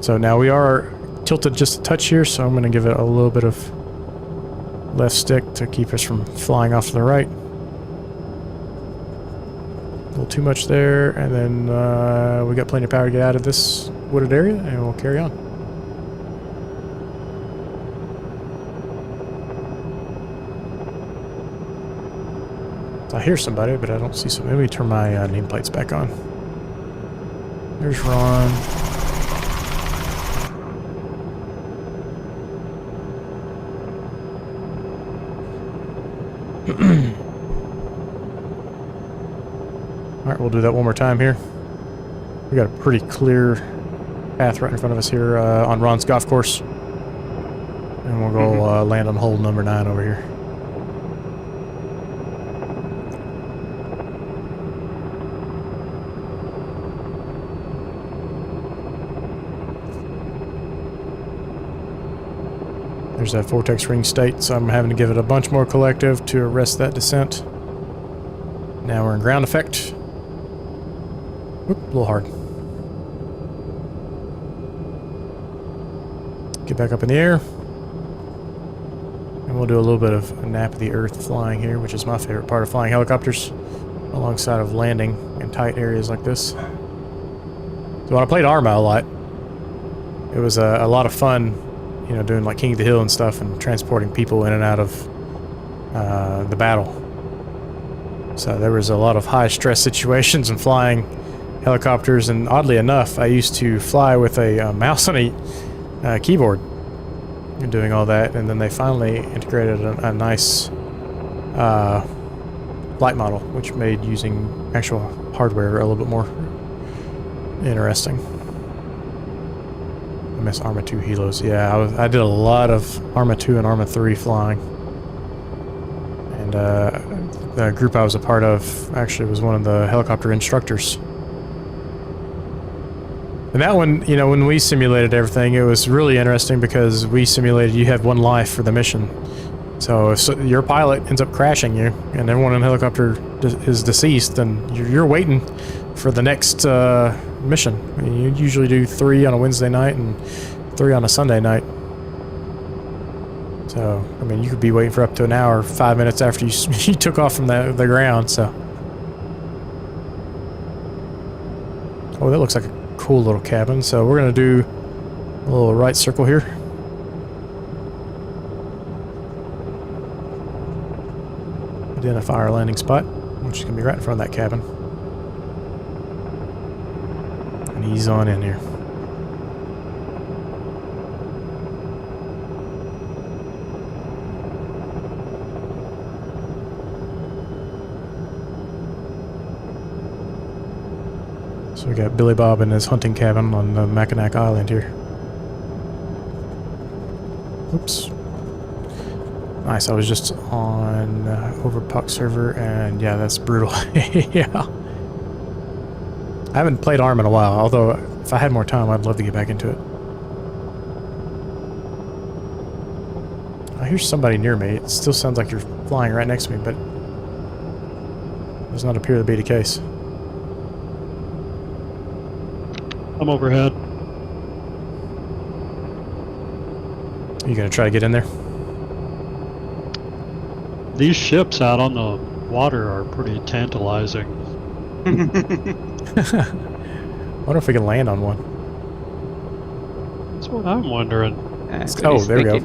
So now we are tilted just a touch here, so I'm going to give it a little bit of left stick to keep us from flying off to the right. A little too much there, and then we got plenty of power to get out of this wooded area, and we'll carry on. I hear somebody, but I don't see somebody. Let me turn my nameplates back on. There's Ron. Alright, we'll do that one more time here. We got a pretty clear path right in front of us here on Ron's golf course. And we'll go land on hole number 9 over here. There's that vortex ring state, so I'm having to give it a bunch more collective to arrest that descent. Now we're in ground effect. Oop, a little hard. Get back up in the air. And we'll do a little bit of a nap of the earth flying here, which is my favorite part of flying helicopters, alongside of landing in tight areas like this. So when I played Arma a lot, it was a lot of fun, you know, doing like King of the Hill and stuff and transporting people in and out of the battle. So there was a lot of high stress situations and flying helicopters, and oddly enough, I used to fly with a mouse on a keyboard and doing all that, and then they finally integrated a nice flight model, which made using actual hardware a little bit more interesting. I miss Arma 2 helos. Yeah, I did a lot of Arma 2 and Arma 3 flying. And the group I was a part of actually was one of the helicopter instructors. And that one, you know, when we simulated everything, it was really interesting because we simulated you have one life for the mission. So if your pilot ends up crashing you and everyone in the helicopter is deceased, then you're waiting for the next mission. I mean, you usually do 3 on a Wednesday night and 3 on a Sunday night. So, I mean, you could be waiting for up to an hour, 5 minutes after you took off from the ground, so. Oh, that looks like a cool little cabin. So we're going to do a little right circle here. Identify our landing spot, which is going to be right in front of that cabin. And ease on in here. So we got Billy Bob in his hunting cabin on the Mackinac Island here. Oops. Nice, I was just on Overpuck server, and yeah, that's brutal. Yeah. I haven't played ARM in a while, although if I had more time, I'd love to get back into it. I hear somebody near me. It still sounds like you're flying right next to me, but does not appear to be the case. I'm overhead. You gonna try to get in there? These ships out on the water are pretty tantalizing. Wonder if we can land on one. That's what I'm wondering. Oh, there we go.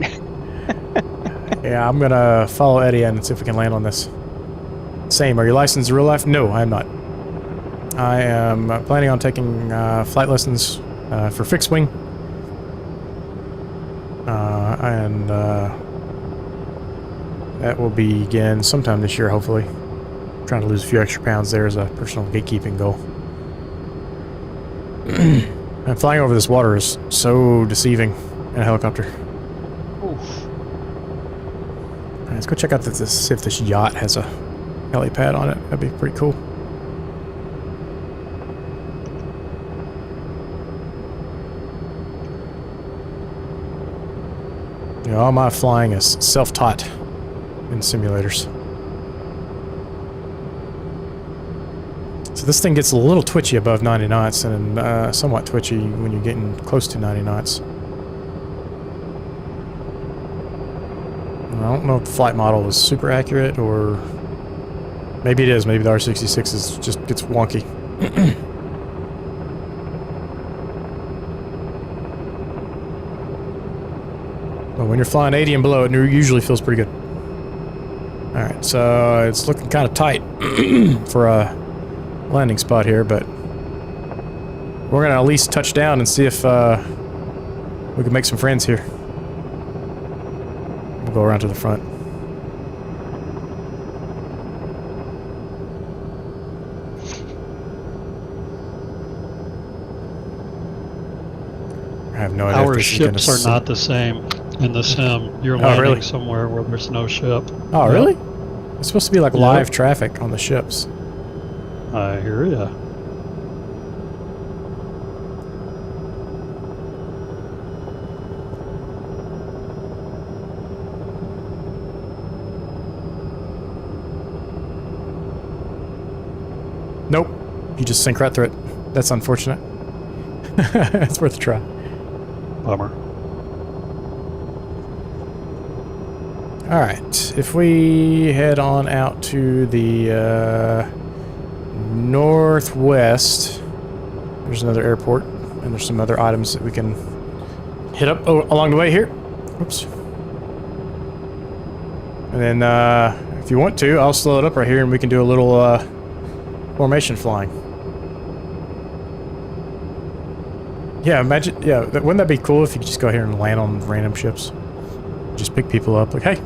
Yeah, I'm gonna follow Eddie and see if we can land on this. Same, are you licensed in real life? No, I am not. I am planning on taking flight lessons for fixed wing. And that will begin sometime this year, hopefully. Trying to lose a few extra pounds there as a personal gatekeeping goal. And flying over this water is so deceiving in a helicopter. Oof. Right, let's go check out see if this yacht has a helipad on it. That'd be pretty cool. You know, all my flying is self-taught in simulators. this thing gets a little twitchy above 90 knots and somewhat twitchy when you're getting close to 90 knots. I don't know if the flight model was super accurate, or maybe it is. Maybe the R66 is just gets wonky. But when you're flying 80 and below, it usually feels pretty good. Alright, so it's looking kind of tight for a landing spot here, but we're going to at least touch down and see if we can make some friends here. We'll go around to the front. I have no idea. Our ships are not the same in the sim. You're landing somewhere where there's no ship. Oh, really? It's supposed to be like live traffic on the ships. I hear ya. Nope. You just sink right through it. That's unfortunate. It's worth a try. Bummer. Alright, if we head on out to the northwest, there's another airport, and there's some other items that we can hit up along the way here. Oops. And then, if you want to, I'll slow it up right here and we can do a little formation flying. Yeah, imagine, yeah, wouldn't that be cool if you could just go here and land on random ships? Just pick people up, like, hey.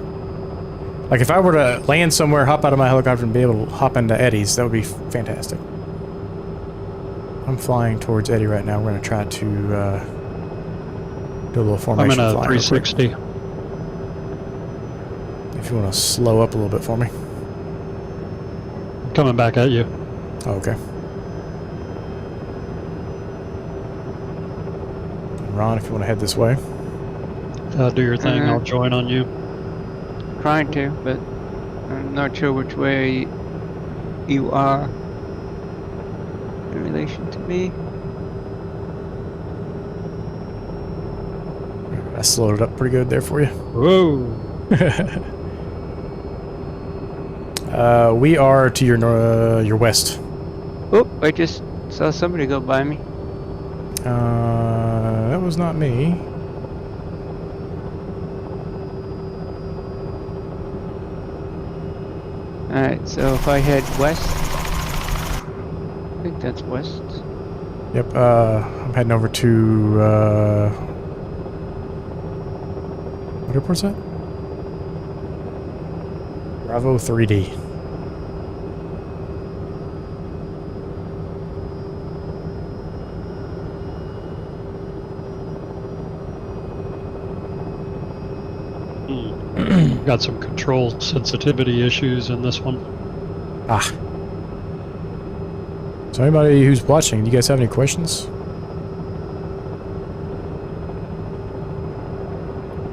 Like, if I were to land somewhere, hop out of my helicopter and be able to hop into Eddie's, that would be fantastic. I'm flying towards Eddie right now. We're going to try to do a little formation flying. I'm in a 360. If you want to slow up a little bit for me. Coming back at you. Oh, okay. Ron, if you want to head this way. Do your thing. I'll join on you. Trying to, but I'm not sure which way you are in relation to me. I slowed it up pretty good there for you. Whoa. We are to your west. Oh, I just saw somebody go by me. That was not me. Alright, so if I head west, I think that's west. Yep, I'm heading over to, what airport's that? Bravo 3D. Got some control sensitivity issues in this one. Ah. So anybody who's watching, do you guys have any questions?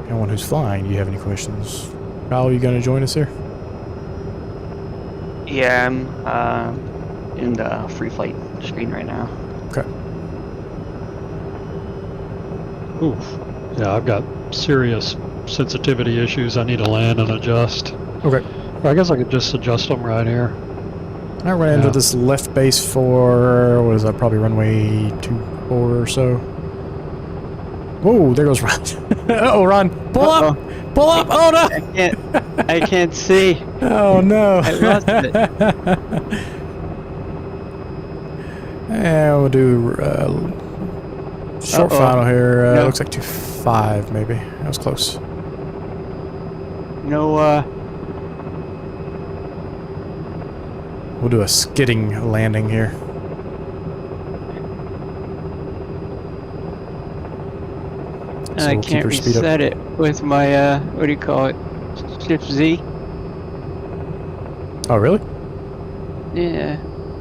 Anyone who's flying, do you have any questions? Kyle, are you going to join us here? Yeah, I'm in the free flight screen right now. Okay. Oof. Yeah, I've got serious sensitivity issues. I need to land and adjust. Okay. I guess I could just adjust them right here. Alright, we're going to enter this left base for, what is that, probably runway 24 or so. Whoa, there goes Ron. Uh-oh, Ron. Pull up! Pull up! Oh, no! I can't see. Oh, no. I lost it. And we'll do short final here. No. Looks like 2.5 maybe. That was close. No, We'll do a skidding landing here. So I we'll keep can't our speed up. reset it with my, what do you call it? Shift Z? Oh, really? Yeah.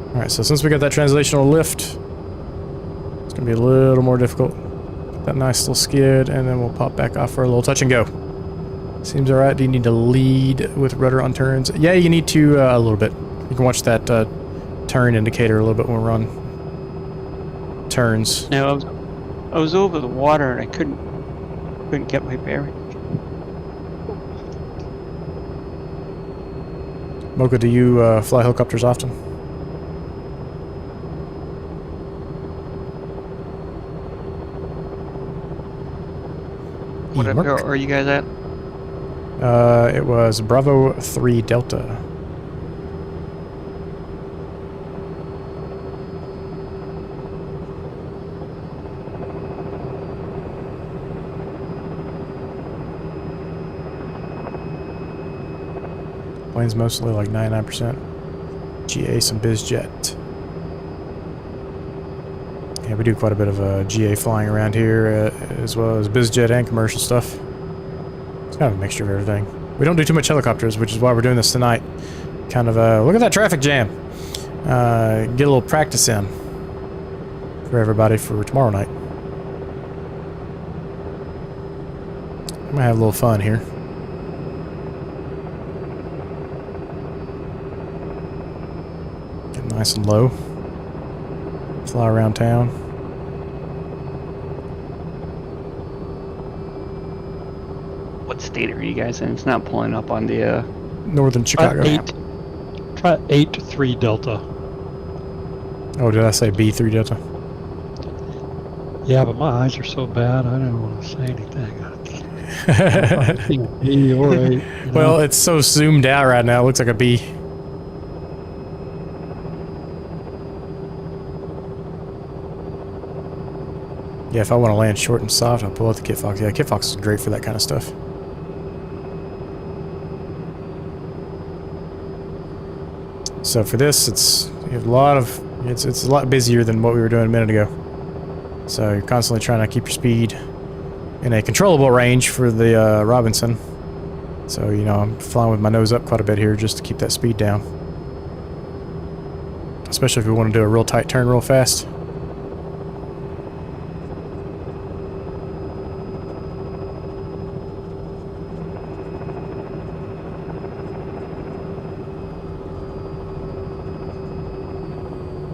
Alright, so since we got that translational lift, it's going to be a little more difficult. That nice little skid, and then we'll pop back off for a little touch and go. Seems alright. Do you need to lead with rudder on turns? Yeah, you need to a little bit. You can watch that turn indicator a little bit when we're on turns. No, I was over the water and I couldn't get my bearing. Mocha, do you fly helicopters often? What Mark? are you guys at? It was Bravo 3 Delta. Plane's mostly like 99%. GA, some BizJet. Yeah, we do quite a bit of GA flying around here, as well as BizJet and commercial stuff. It's kind of a mixture of everything. We don't do too much helicopters, which is why we're doing this tonight. Kind of, look at that traffic jam. Get a little practice in for everybody for tomorrow night. I'm gonna have a little fun here. Get nice and low. Fly around town. What state are you guys in? It's not pulling up on the. Northern Chicago. Try 8-3 Delta. Oh, did I say B3 Delta? Yeah, but my eyes are so bad, I don't want to say anything. I think B or 8. You know? Well, it's so zoomed out right now. It looks like a B. Yeah, if I want to land short and soft, I'll pull out the Kit Fox. Yeah, Kit Fox is great for that kind of stuff. So for this, it's a lot busier than what we were doing a minute ago. So you're constantly trying to keep your speed in a controllable range for the Robinson. So, you know, I'm flying with my nose up quite a bit here just to keep that speed down. Especially if we want to do a real tight turn real fast.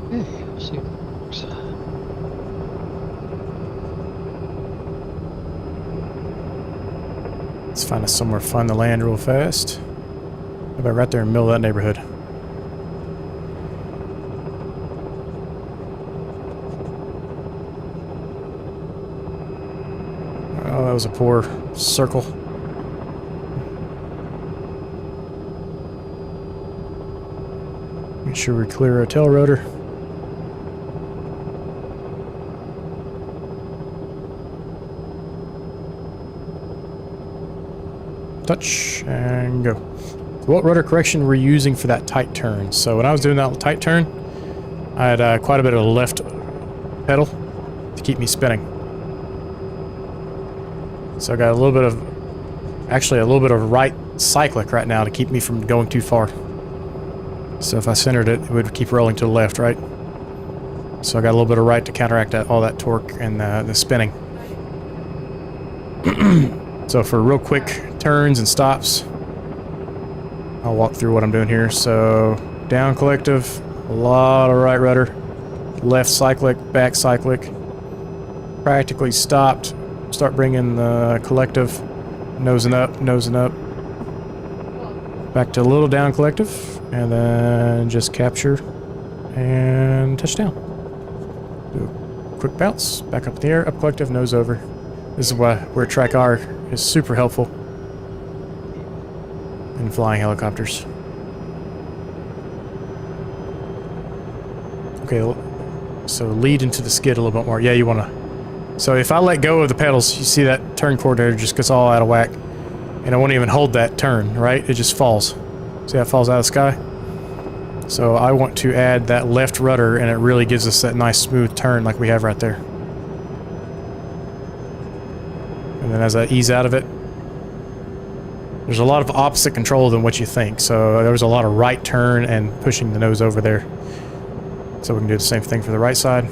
Okay, let's see if it works. Let's find us somewhere fun to land real fast. How about right there in the middle of that neighborhood? Oh, that was a poor circle. Make sure we clear our tail rotor. Touch and go. So what rotor correction we're using for that tight turn? So when I was doing that tight turn, I had quite a bit of left pedal to keep me spinning. So I got a little bit of right cyclic right now to keep me from going too far. So if I centered it, it would keep rolling to the left, right? So I got a little bit of right to counteract all that torque and the spinning. So for real quick turns and stops, I'll walk through what I'm doing here. So down collective, a lot of right rudder, left cyclic, back cyclic, practically stopped. Start bringing the collective, nosing up, back to a little down collective, and then just capture and touchdown. Do a quick bounce, back up in the air, up collective, nose over. This is where track R is super helpful in flying helicopters. Okay, so lead into the skid a little bit more. Yeah, you want to. So if I let go of the pedals, you see that turn coordinator just gets all out of whack. And I won't even hold that turn, right? It just falls. See how it falls out of the sky? So I want to add that left rudder, and it really gives us that nice smooth turn like we have right there. And then as I ease out of it, there's a lot of opposite control than what you think. So there was a lot of right turn and pushing the nose over there. So we can do the same thing for the right side.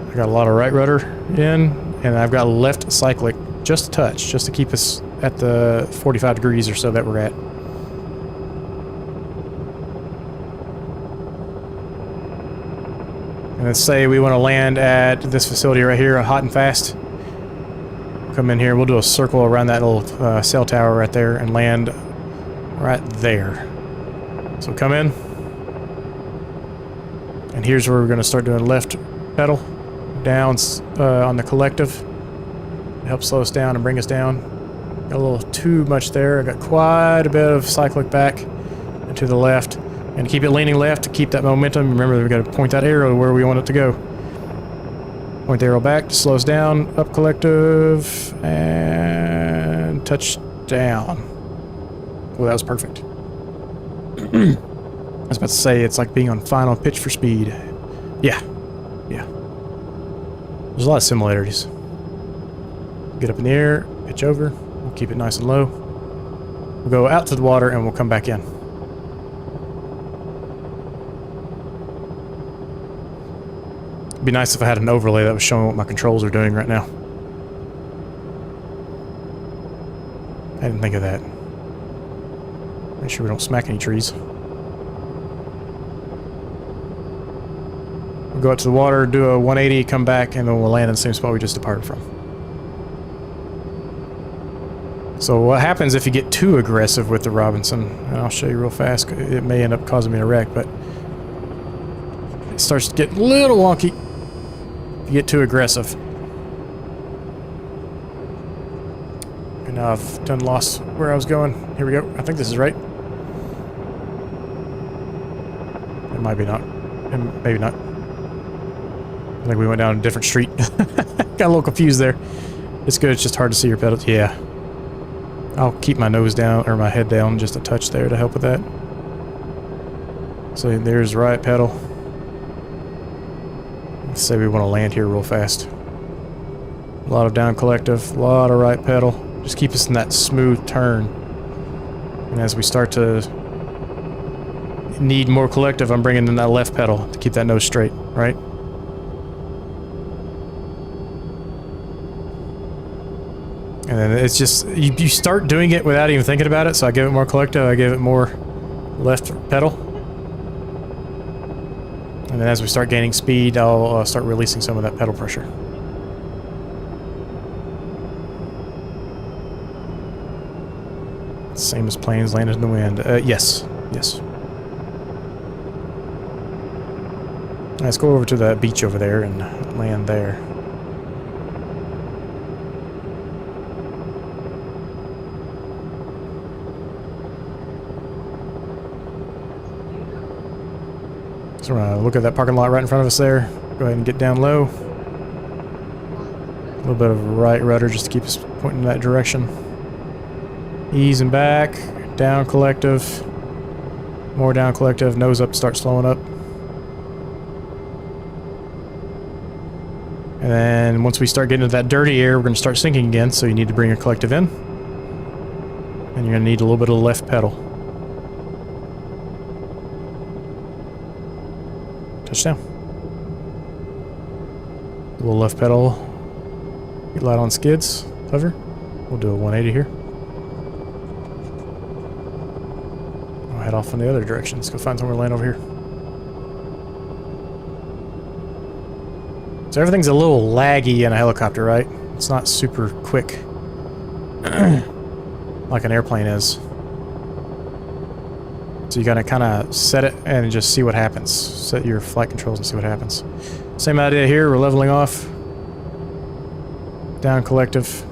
I got a lot of right rudder in, and I've got left cyclic just a touch, just to keep us at the 45 degrees or so that we're at. And let's say we want to land at this facility right here, hot and fast. Come in here, we'll do a circle around that little cell tower right there and land right there. So come in. And here's where we're going to start doing left pedal down on the collective. It helps slow us down and bring us down. Got a little too much there. I got quite a bit of cyclic back and to the left. And keep it leaning left to keep that momentum. Remember, we've got to point that arrow where we want it to go. Point the arrow back to slow us down. Up collective. And touch down. Well, that was perfect. I was about to say, it's like being on final pitch for speed. Yeah. Yeah. There's a lot of similarities. Get up in the air, pitch over. We'll keep it nice and low. We'll go out to the water and we'll come back in. It'd be nice if I had an overlay that was showing what my controls are doing right now. I didn't think of that. Make sure we don't smack any trees. We'll go out to the water, do a 180, come back, and then we'll land in the same spot we just departed from. So what happens if you get too aggressive with the Robinson, and I'll show you real fast, it may end up causing me a wreck, but it starts to get a little wonky if you get too aggressive. And now I've done lost where I was going. Here we go. I think this is right. It might be not. Maybe not. I think we went down a different street. Got a little confused there. It's good, it's just hard to see your pedals. Yeah. I'll keep my nose down, or my head down just a touch there to help with that. So there's right pedal. Let's say we want to land here real fast. A lot of down collective, a lot of right pedal. Just keep us in that smooth turn. And as we start to need more collective, I'm bringing in that left pedal to keep that nose straight, right? And then it's just, you start doing it without even thinking about it, so I give it more collective, I give it more left pedal. And then as we start gaining speed, I'll start releasing some of that pedal pressure. Same as planes landed in the wind. Yes. Yes. Let's go over to the beach over there and land there. So we're gonna look at that parking lot right in front of us there. Go ahead and get down low. A little bit of right rudder just to keep us pointing in that direction. Easing back, down collective, more down collective, nose up, start slowing up. And then once we start getting into that dirty air, we're going to start sinking again, so you need to bring your collective in. And you're going to need a little bit of the left pedal. Touchdown. A little left pedal. Get light on skids. Hover. We'll do a 180 here. I'll head off in the other direction. Let's go find somewhere to land over here. So everything's a little laggy in a helicopter, right? It's not super quick. Like an airplane is. So you gotta kinda set it and just see what happens. Set your flight controls and see what happens. Same idea here, we're leveling off. Down collective.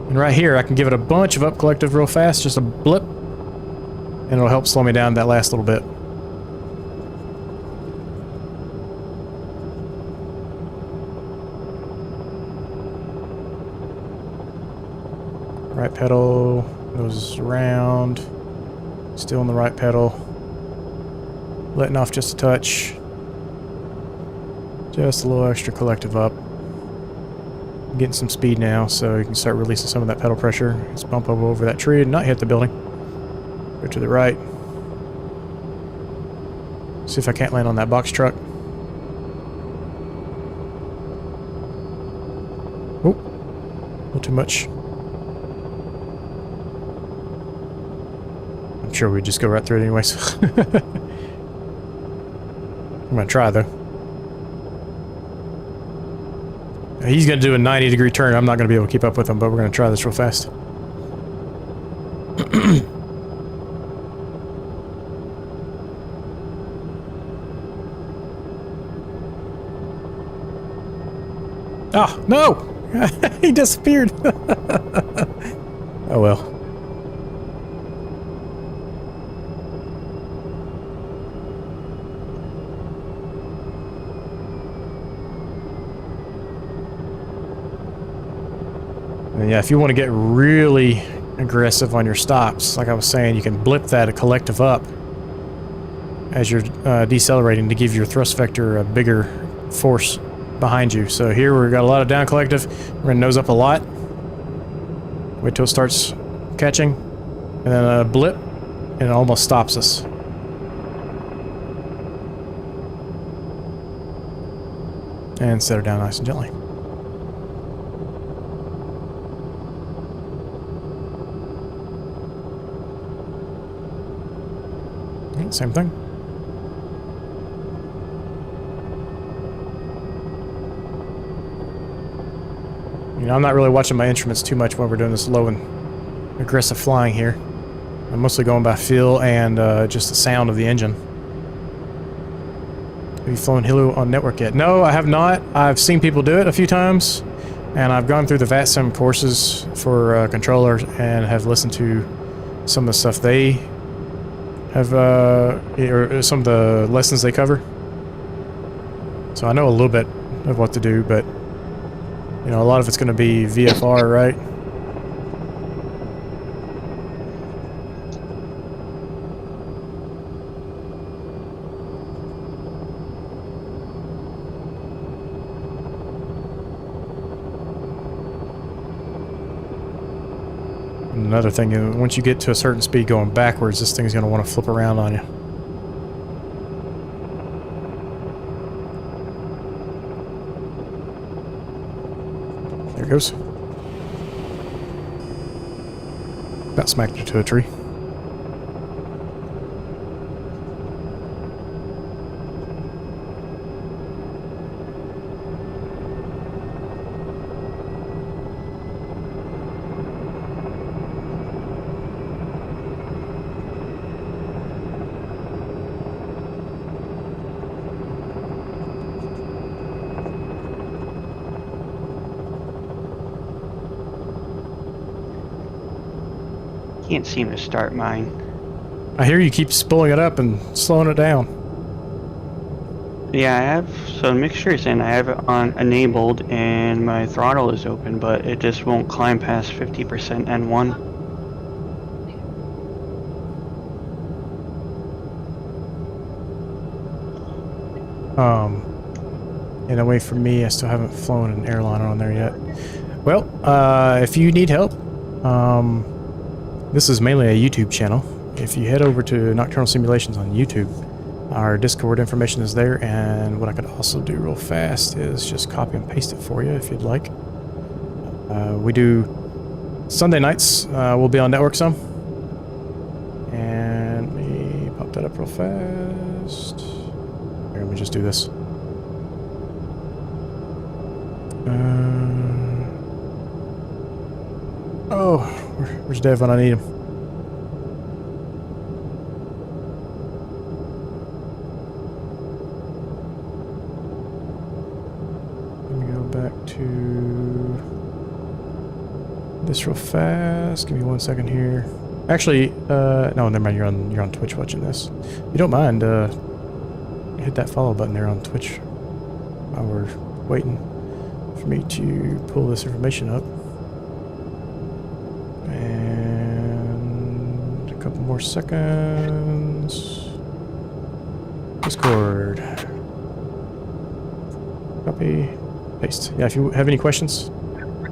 And right here I can give it a bunch of up collective real fast, just a blip. And it'll help slow me down that last little bit. Right pedal, nose around, still in the right pedal, letting off just a touch, just a little extra collective up. I'm getting some speed now, so you can start releasing some of that pedal pressure. Let's bump over that tree and not hit the building. Go to the right. See if I can't land on that box truck. Oh, a little too much. I'm sure we'd just go right through it anyways. I'm gonna try though. He's gonna do a 90-degree turn. I'm not gonna be able to keep up with him, but we're gonna try this real fast. Oh, no! He disappeared! Oh well. And yeah, if you want to get really aggressive on your stops, like I was saying, you can blip that collective up as you're decelerating to give your thrust vector a bigger force behind you. So here we've got a lot of down collective. We're going to nose up a lot. Wait till it starts catching. And then a blip, and it almost stops us. And set her down nice and gently. Same thing. You know, I'm not really watching my instruments too much when we're doing this low and aggressive flying here. I'm mostly going by feel and just the sound of the engine. Have you flown Hilo on network yet? No, I have not. I've seen people do it a few times, and I've gone through the VATSIM courses for controllers and have listened to some of the stuff they have, or some of the lessons they cover. So I know a little bit of what to do, but you know, a lot of it's going to be VFR, right? Another thing is, once you get to a certain speed going backwards, this thing's going to want to flip around on you. There it goes. About smacked into a tree. Can't seem to start mine. I hear you keep pulling it up and slowing it down. Yeah, I have some mixtures and I have it on enabled and my throttle is open, but it just won't climb past 50% N1. In a way for me, I still haven't flown an airliner on there yet. Well, if you need help, this is mainly a YouTube channel. If you head over to Nocturnal Simulations on YouTube, our Discord information is there, and what I could also do real fast is just copy and paste it for you if you'd like. We do Sunday nights, we'll be on network some. And let me pop that up real fast. Here, let me just do this. Oh, where's Dev when I need him? Let me go back to this real fast. Give me 1 second here. Actually, no, never mind. You're on Twitch watching this. If you don't mind, hit that follow button there on Twitch while we're waiting for me to pull this information up. And a couple more seconds. Discord. Copy. Paste. Yeah, if you have any questions,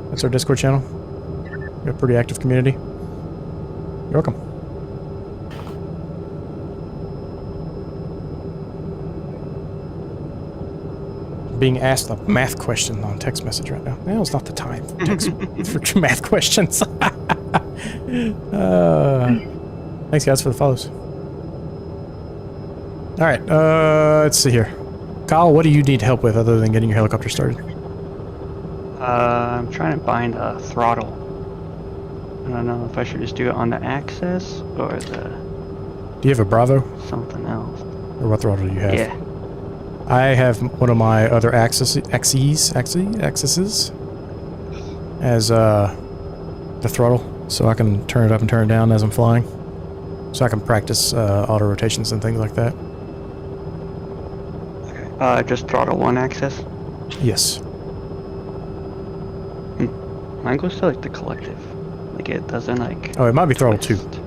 that's our Discord channel. We have a pretty active community. You're welcome. Being asked a math question on text message right now. Now it's not the time for, for math questions. Thanks guys for the follows. All right, let's see here. Kyle, what do you need help with other than getting your helicopter started? I'm trying to bind a throttle. I don't know if I should just do it on the axis or the Do you have a Bravo? something else. Or what throttle do you have? Yeah. I have one of my other axes as the throttle, so I can turn it up and turn it down as I'm flying. So I can practice auto rotations and things like that. Just throttle one axis. Yes. Mine goes to like the collective. Like it doesn't like. Oh, it might be throttle 2. twist.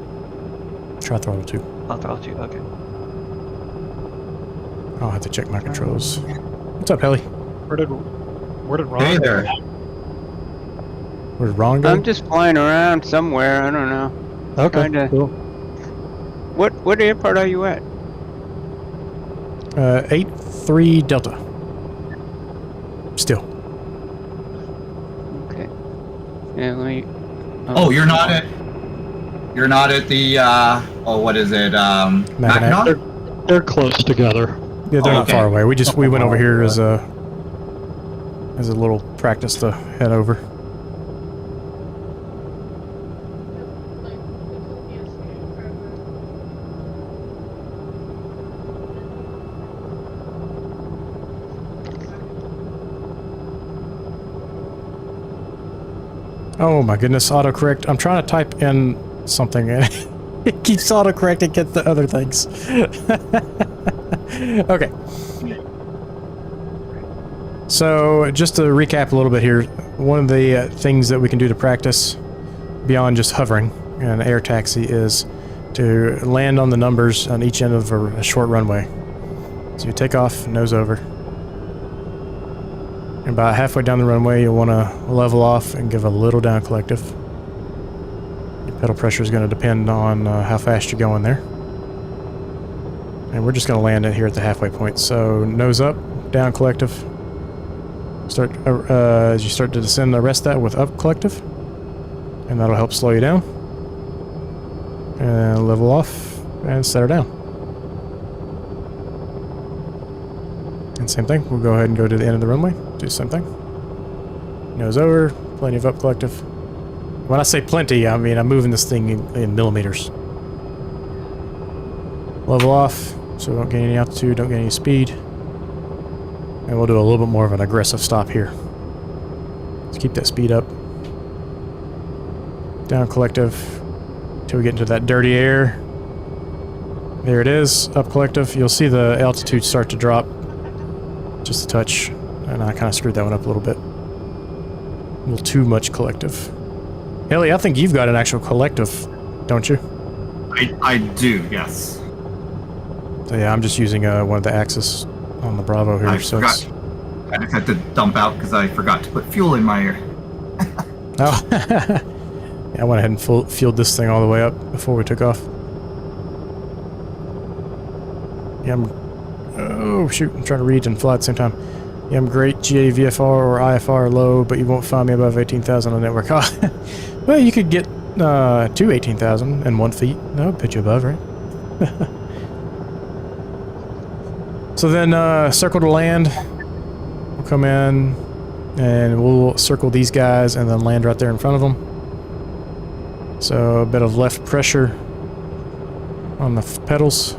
Try throttle 2. Oh, throttle 2, okay. I'll have to check my controls. What's up, Heli? Where did Ron Hey go? there. Where'd Ron go? I'm just flying around somewhere. I don't know. Okay, Kinda. cool. What airport are you at? 8-3 Delta. Still. Okay. Yeah, let me. Oh, you're not at the what is it? Mackinac? They're close together. Yeah, they're Oh, not okay. far away. We went over here as a little practice to head over. Oh my goodness, autocorrect. I'm trying to type in something and it keeps autocorrecting against the other things. Okay. So, just to recap a little bit here, one of the things that we can do to practice beyond just hovering in air taxi is to land on the numbers on each end of a short runway. So you take off, nose over. And about halfway down the runway, you'll want to level off and give a little down collective. Your pedal pressure is going to depend on how fast you're going there. And we're just going to land it here at the halfway point. So nose up, down collective. Start as you start to descend, arrest that with up collective, and that'll help slow you down. And level off and set her down. And same thing, we'll go ahead and go to the end of the runway, do the same thing. Nose over, plenty of up collective. When I say plenty, I mean I'm moving this thing in millimeters. Level off, so we don't gain any altitude, don't gain any speed. And we'll do a little bit more of an aggressive stop here. Let's keep that speed up. Down collective, till we get into that dirty air. There it is, up collective. You'll see the altitude start to drop just a touch, and I kind of screwed that one up a little bit. A little too much collective. Ellie, I think you've got an actual collective, don't you? I do, yes. So yeah, I'm just using one of the axis on the Bravo here. I So forgot. I just had to dump out because I forgot to put fuel in my air. Oh, yeah, I went ahead and fueled this thing all the way up before we took off. Yeah, oh shoot, I'm trying to read and fly at the same time. Yeah, I'm great, GA, VFR, or IFR low, but you won't find me above 18,000 on network. Well, you could get to 18,000 and 1 feet. That would put you above, right? So then, circle to land. We'll come in, and we'll circle these guys, and then land right there in front of them. So a bit of left pressure on the pedals.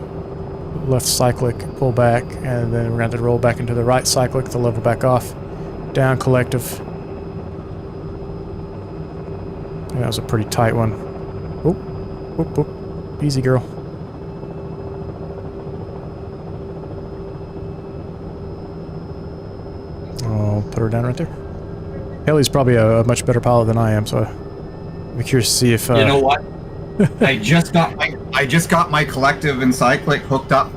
Left cyclic, pull back, and then we're going to have to roll back into the right cyclic to level back off. Down collective. And that was a pretty tight one. Whoop, whoop, whoop. Easy, girl. I'll put her down right there. Haley's probably a much better pilot than I am, so I'm curious to see if... You know what? I just got my collective and cyclic hooked up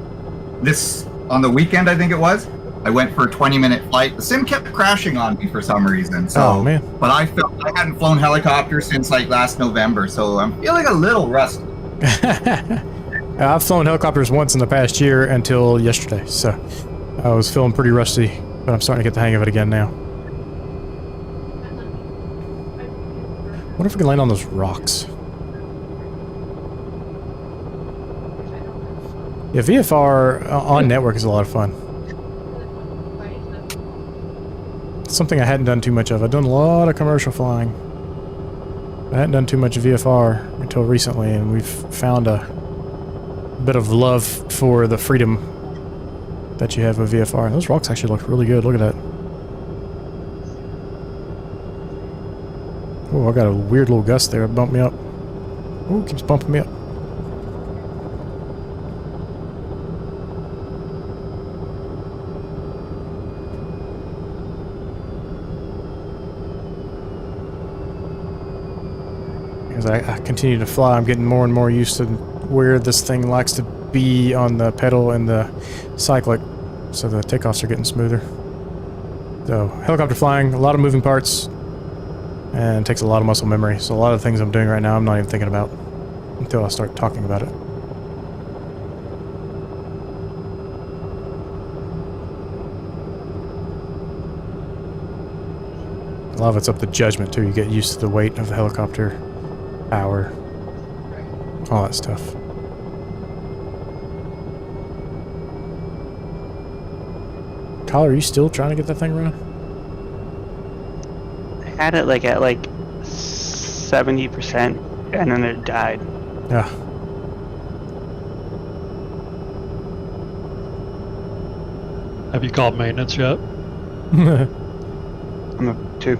this on the weekend, I think it was. I went for a 20-minute flight. The sim kept crashing on me for some reason. So, Oh, man. But I hadn't flown helicopters since like last November, so I'm feeling a little rusty. I've flown helicopters once in the past year until yesterday, so I was feeling pretty rusty, but I'm starting to get the hang of it again now. What if we can land on those rocks? Yeah, VFR on network is a lot of fun. something I hadn't done too much of. I've done a lot of commercial flying. I hadn't done too much VFR until recently, and we've found a bit of love for the freedom that you have with VFR. And those rocks actually look really good. Look at that. Oh, I got a weird little gust there. It bumped me up. Oh, keeps bumping me up. As I continue to fly, I'm getting more and more used to where this thing likes to be on the pedal and the cyclic, so the takeoffs are getting smoother. So, helicopter flying, a lot of moving parts, and it takes a lot of muscle memory. So a lot of things I'm doing right now I'm not even thinking about until I start talking about it. A lot of it's up to judgment too. You get used to the weight of the helicopter, power, all that stuff. Kyle, are you still trying to get that thing running? I had it like at like 70%, and then it died. Yeah. Have you called maintenance yet? I'm up to.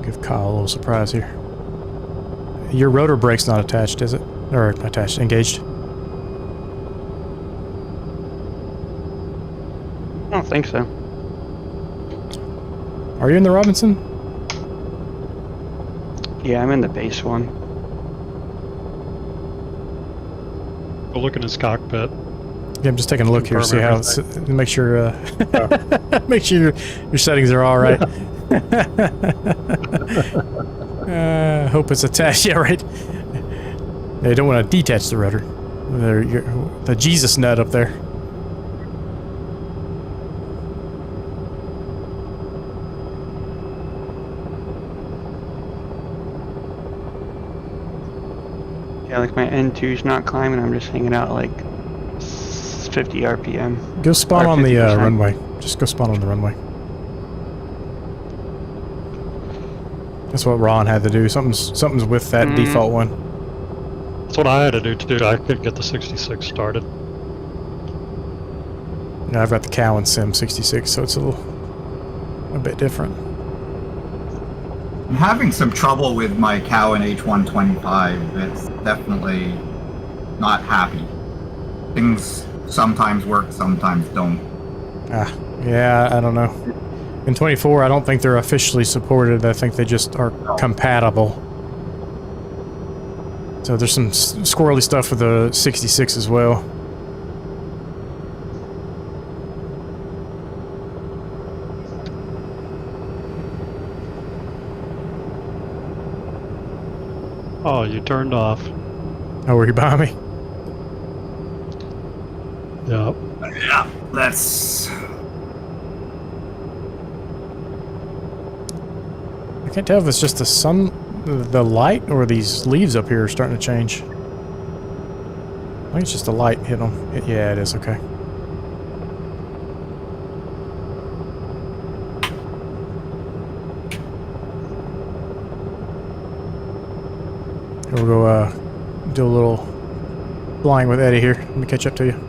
Give Kyle a little surprise here. Your rotor brake's not attached, is it? Or attached, engaged? I don't think so. Are you in the Robinson? Yeah, I'm in the base one. Go look in his cockpit. Yeah, I'm just taking a look here, see how it's, make sure, make sure your settings are all right. Hope it's attached. Yeah, right. You don't want to detach the rotor. The Jesus nut up there. Yeah, like my N2's not climbing, I'm just hanging out like 50 RPM. Go spawn Or on the 50%. runway. Just go spawn on the runway. That's what Ron had to do. Something's with that default one. That's what I had to do too. I couldn't get the 66 started. Yeah, I've got the CowanSim 66, so it's a bit different. I'm having some trouble with my Cowan H125. It's definitely not happy. Things sometimes work, sometimes don't. Yeah, I don't know. In 24, I don't think they're officially supported. I think they just are compatible. So there's some squirrely stuff with the 66 as well. Oh, you turned off. Oh, were you behind me? Yep. Yeah, that's... I can't tell if it's just the sun, the light, or these leaves up here are starting to change. I think it's just the light hitting them. Yeah, it is. Okay. We'll go do a little flying with Eddie here. Let me catch up to you.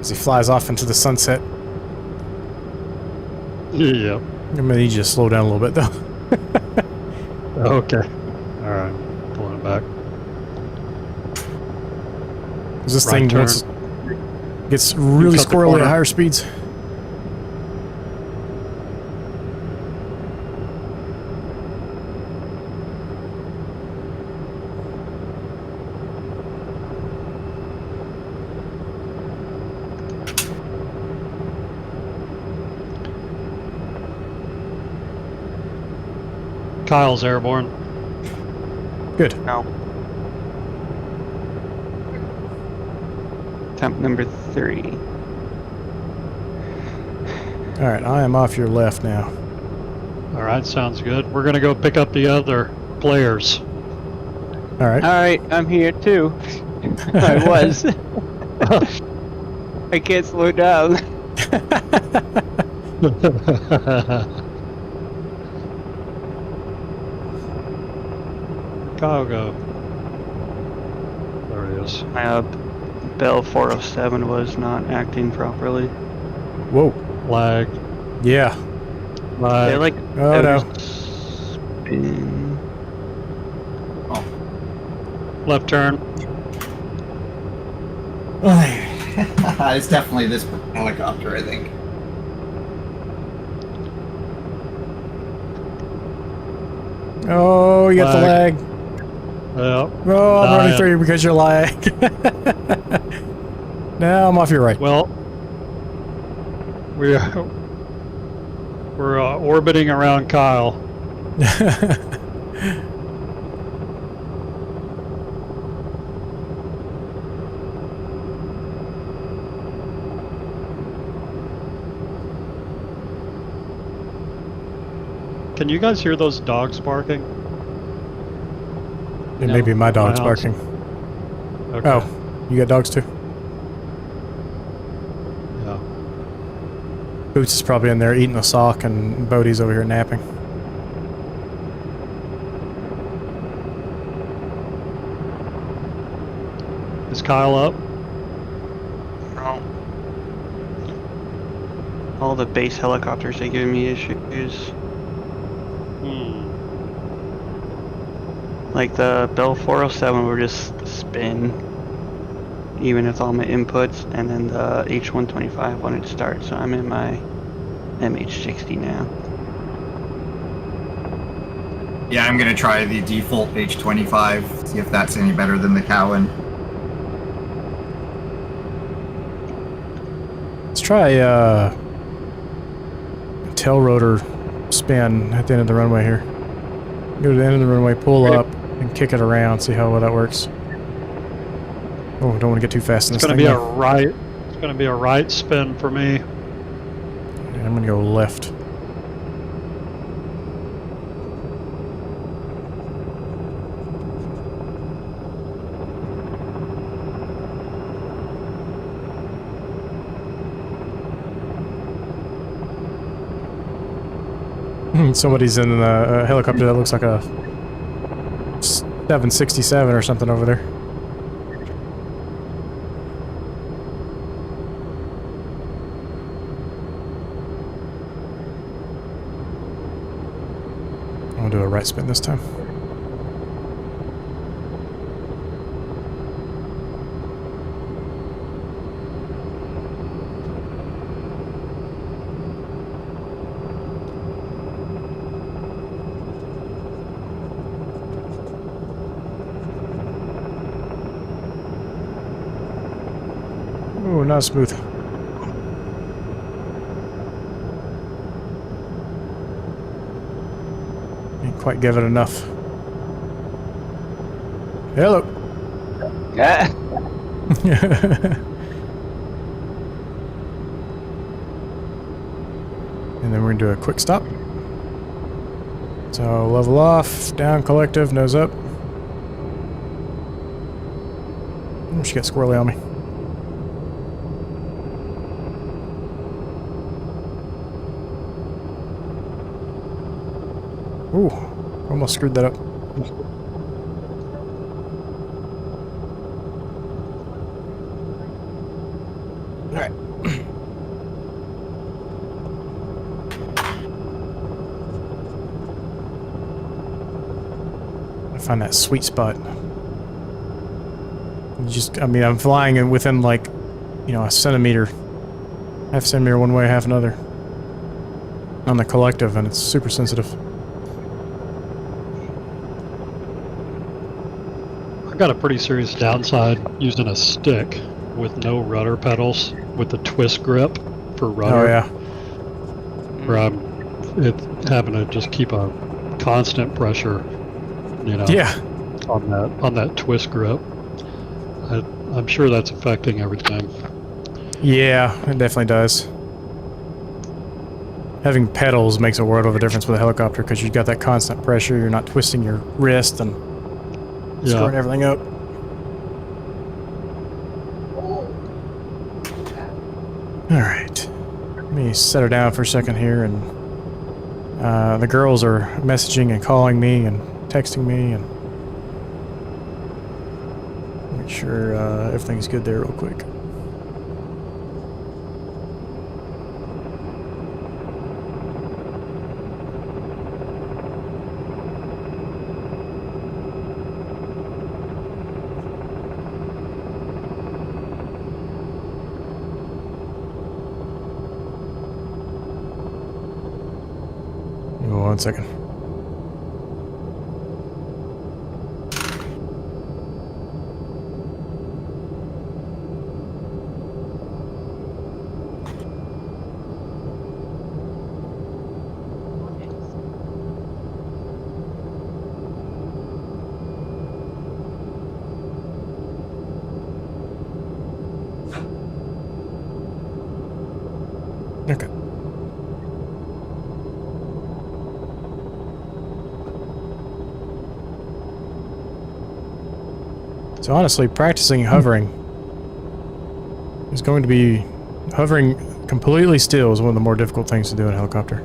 As he flies off into the sunset. Yep. I'm gonna need you to slow down a little bit though. Okay. Alright. Pulling it back. 'Cause this Right thing turn. gets really cut the squirrely corner. at higher speeds. Kyle's airborne. Good. No. Temp number 3. All right, I am off your left now. All right, sounds good. We're gonna go pick up the other players. All right. Alright, I'm here too. I was. I can't slow down. Chicago. There he is. My Bell 407 was not acting properly. Whoa. Lag. Yeah. Lag. They're like Oh no. spin. Left turn. It's definitely this helicopter, I think. Oh, you got the lag. Yeah. Oh, I'm running through you because you're lag. Now I'm off your right. Well, we're orbiting around Kyle. Can you guys hear those dogs barking? It may be my dog's My house. barking. Okay. Oh, you got dogs too? Yeah. Boots is probably in there eating a sock, and Bodie's over here napping. Is Kyle up? No. All the base helicopters are giving me issues. Like the Bell 407 will just spin, even with all my inputs, and then the H125 wanted to start, so I'm in my MH60 now. Yeah, I'm gonna try the default H25, see if that's any better than the Cowan. Let's try tail rotor spin at the end of the runway here. Go to the end of the runway, pull up, and kick it around, see how well that works. Oh, don't want to get too fast in It's this gonna thing. be a right. It's gonna be a right spin for me. Yeah, I'm gonna go left. Somebody's in a helicopter that looks like a 767 or something over there. I'll do a right spin this time. Oh, not smooth. Didn't quite give it enough. Hello. Ah. And then we're gonna do a quick stop. So level off, down collective, nose up. Oh, she got squirrely on me. Ooh, almost screwed that up. Alright. I find that sweet spot. I mean, I'm flying within like, you know, a centimeter. Half centimeter one way, half another. On the collective, and it's super sensitive. I got a pretty serious downside using a stick with no rudder pedals with the twist grip for rudder. Oh yeah. Where I'm having to just keep a constant pressure. You know. Yeah. on that twist grip. I'm sure that's affecting everything. Yeah, it definitely does. Having pedals makes a world of a difference with a helicopter because you've got that constant pressure. You're not twisting your wrist and screwing everything up. Alright. Let me set her down for a second here, and the girls are messaging and calling me and texting me, and make sure everything's good there real quick. Give me 1 second. Okay. So honestly, practicing hovering is going to be... Hovering completely still is one of the more difficult things to do in a helicopter.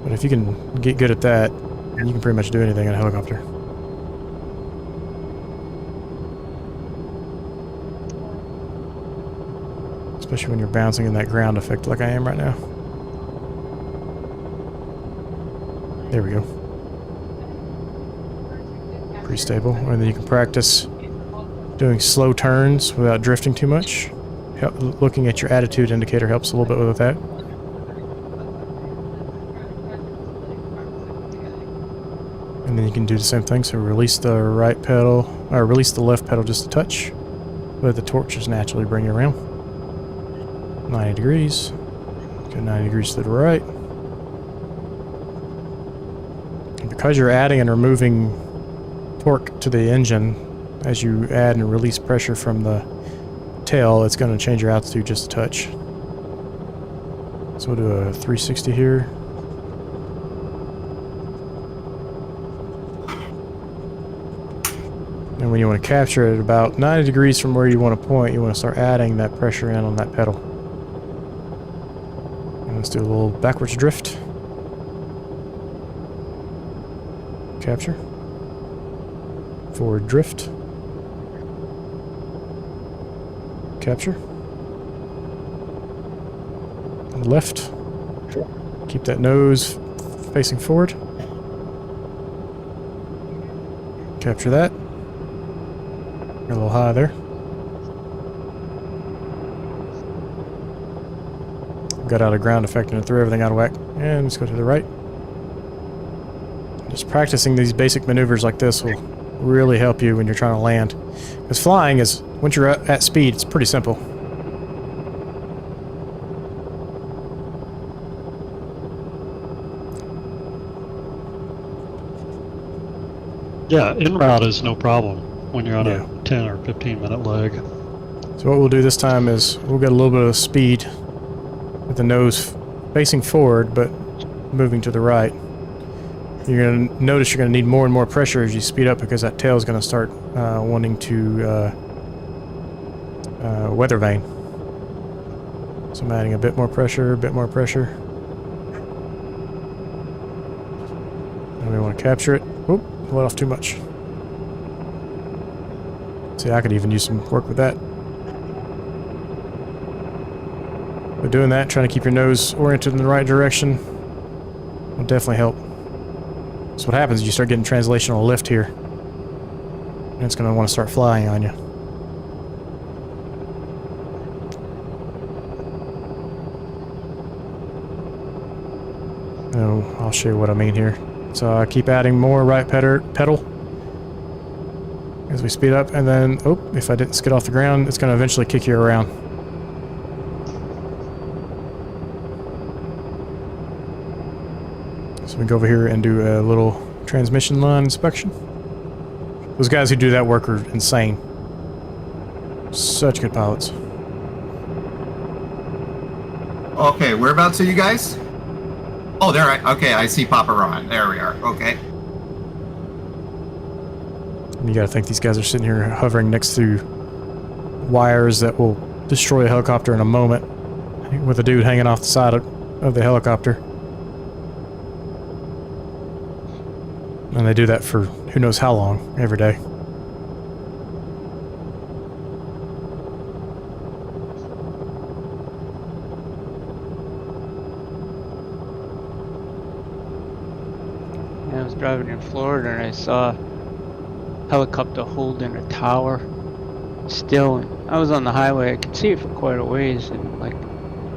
But if you can get good at that, you can pretty much do anything in a helicopter. Especially when you're bouncing in that ground effect like I am right now. There we go. Pretty stable. And then you can practice doing slow turns without drifting too much. Looking at your attitude indicator helps a little bit with that. And then you can do the same thing. So release the right pedal, or release the left pedal just a touch. Let the torque just naturally bring you around. 90 degrees. Go 90 degrees to the right. And because you're adding and removing torque to the engine, as you add and release pressure from the tail, it's going to change your altitude just a touch. So we'll do a 360 here. And when you want to capture it at about 90 degrees from where you want to point, you want to start adding that pressure in on that pedal. And let's do a little backwards drift. Capture. Forward drift. Capture. And left. Keep that nose facing forward. Capture that. Got a little high there. Got out of ground effect and it threw everything out of whack. And let's go to the right. Just practicing these basic maneuvers like this will really help you when you're trying to land. Because flying is, once you're at speed, it's pretty simple. Yeah, en route is no problem when you're on a 10 or 15 minute leg. So what we'll do this time is we'll get a little bit of speed with the nose facing forward but moving to the right. You're going to notice you're going to need more and more pressure as you speed up because that tail is going to start wanting to weather vane. So I'm adding a bit more pressure, a bit more pressure. And we want to capture it. Oop, let off too much. See, I could even use some work with that. But doing that, trying to keep your nose oriented in the right direction will definitely help. So what happens is you start getting translational lift here. And it's going to want to start flying on you. Oh, I'll show you what I mean here. So I keep adding more right pedal as we speed up, and then, oh, if I didn't skid off the ground, it's going to eventually kick you around. So we go over here and do a little transmission line inspection. Those guys who do that work are insane. Such good pilots. Okay, whereabouts are you guys? Oh, there. Okay, I see Papa Ron. There we are. Okay. And you gotta think these guys are sitting here hovering next to wires that will destroy a helicopter in a moment, with a dude hanging off the side of the helicopter. And they do that for who knows how long, every day. I was driving in Florida and I saw a helicopter holding a tower still. I was on the highway, I could see it for quite a ways, and like,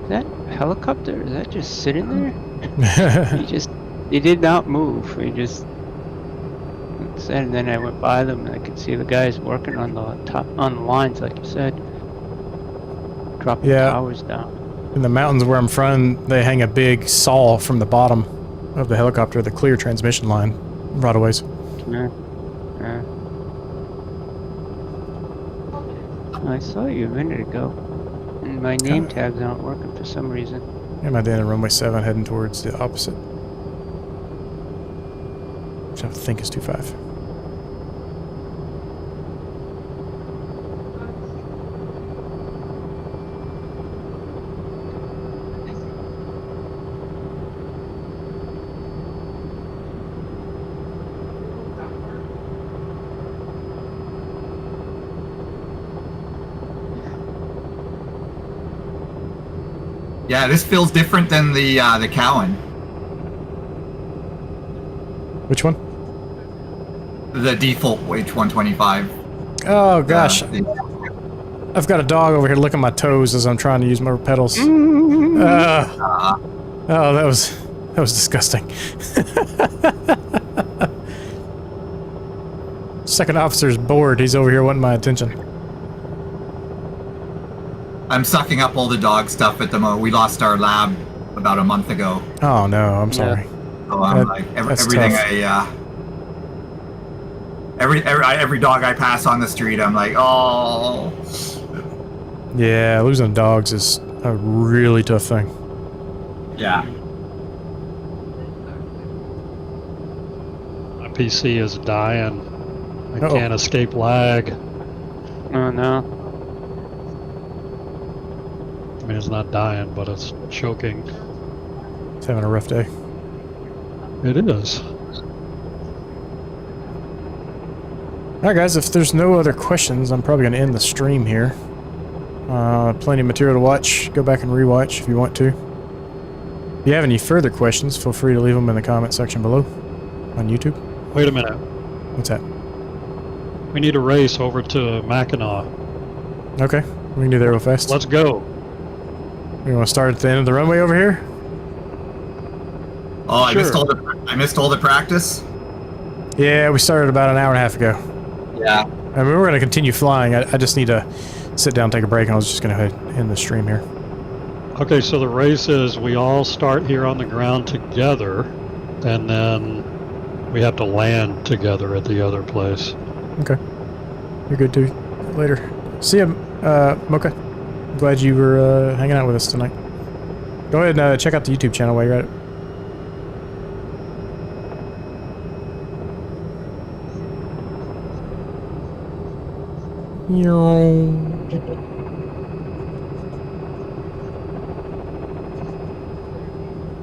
is that a helicopter? Is that just sitting there? He did not move. He just said, and then I went by them and I could see the guys working on the lines, like you said, dropping Yeah. towers down. In the mountains where I'm from, they hang a big saw from the bottom of the helicopter, the clear transmission line, right away. Yeah. Yeah. I saw you a minute ago, and my name tags aren't working for some reason. I'm at the end of runway 7, heading towards the opposite. Which I think is 25. Yeah, this feels different than the Cowan. Which one? The default H125. Oh gosh, I've got a dog over here licking my toes as I'm trying to use my pedals. Oh, that was disgusting. Second officer's bored. He's over here wanting my attention. I'm sucking up all the dog stuff at the moment. We lost our lab about a month ago. Oh no, I'm sorry. So I'm like everything tough. every dog I pass on the street, I'm like, oh. Yeah, losing dogs is a really tough thing. Yeah. My PC is dying. I can't escape lag. Oh no. I mean, it's not dying, but it's choking. It's having a rough day. It is. Alright guys, if there's no other questions, I'm probably going to end the stream here. Plenty of material to watch. Go back and rewatch if you want to. If you have any further questions, feel free to leave them in the comment section below on YouTube. Wait a minute. What's that? We need a race over to Mackinac. Okay, we can do that real fast. Let's go. We want to start at the end of the runway over here? Oh, Sure. I missed all the practice. Yeah, we started about an hour and a half ago. Yeah. I mean, we're going to continue flying. I just need to sit down, take a break, and I was just going to end the stream here. Okay, so the race is we all start here on the ground together, and then we have to land together at the other place. Okay. You're good too. Later. See ya, Mocha. Glad you were hanging out with us tonight. Go ahead and check out the YouTube channel while you're at it.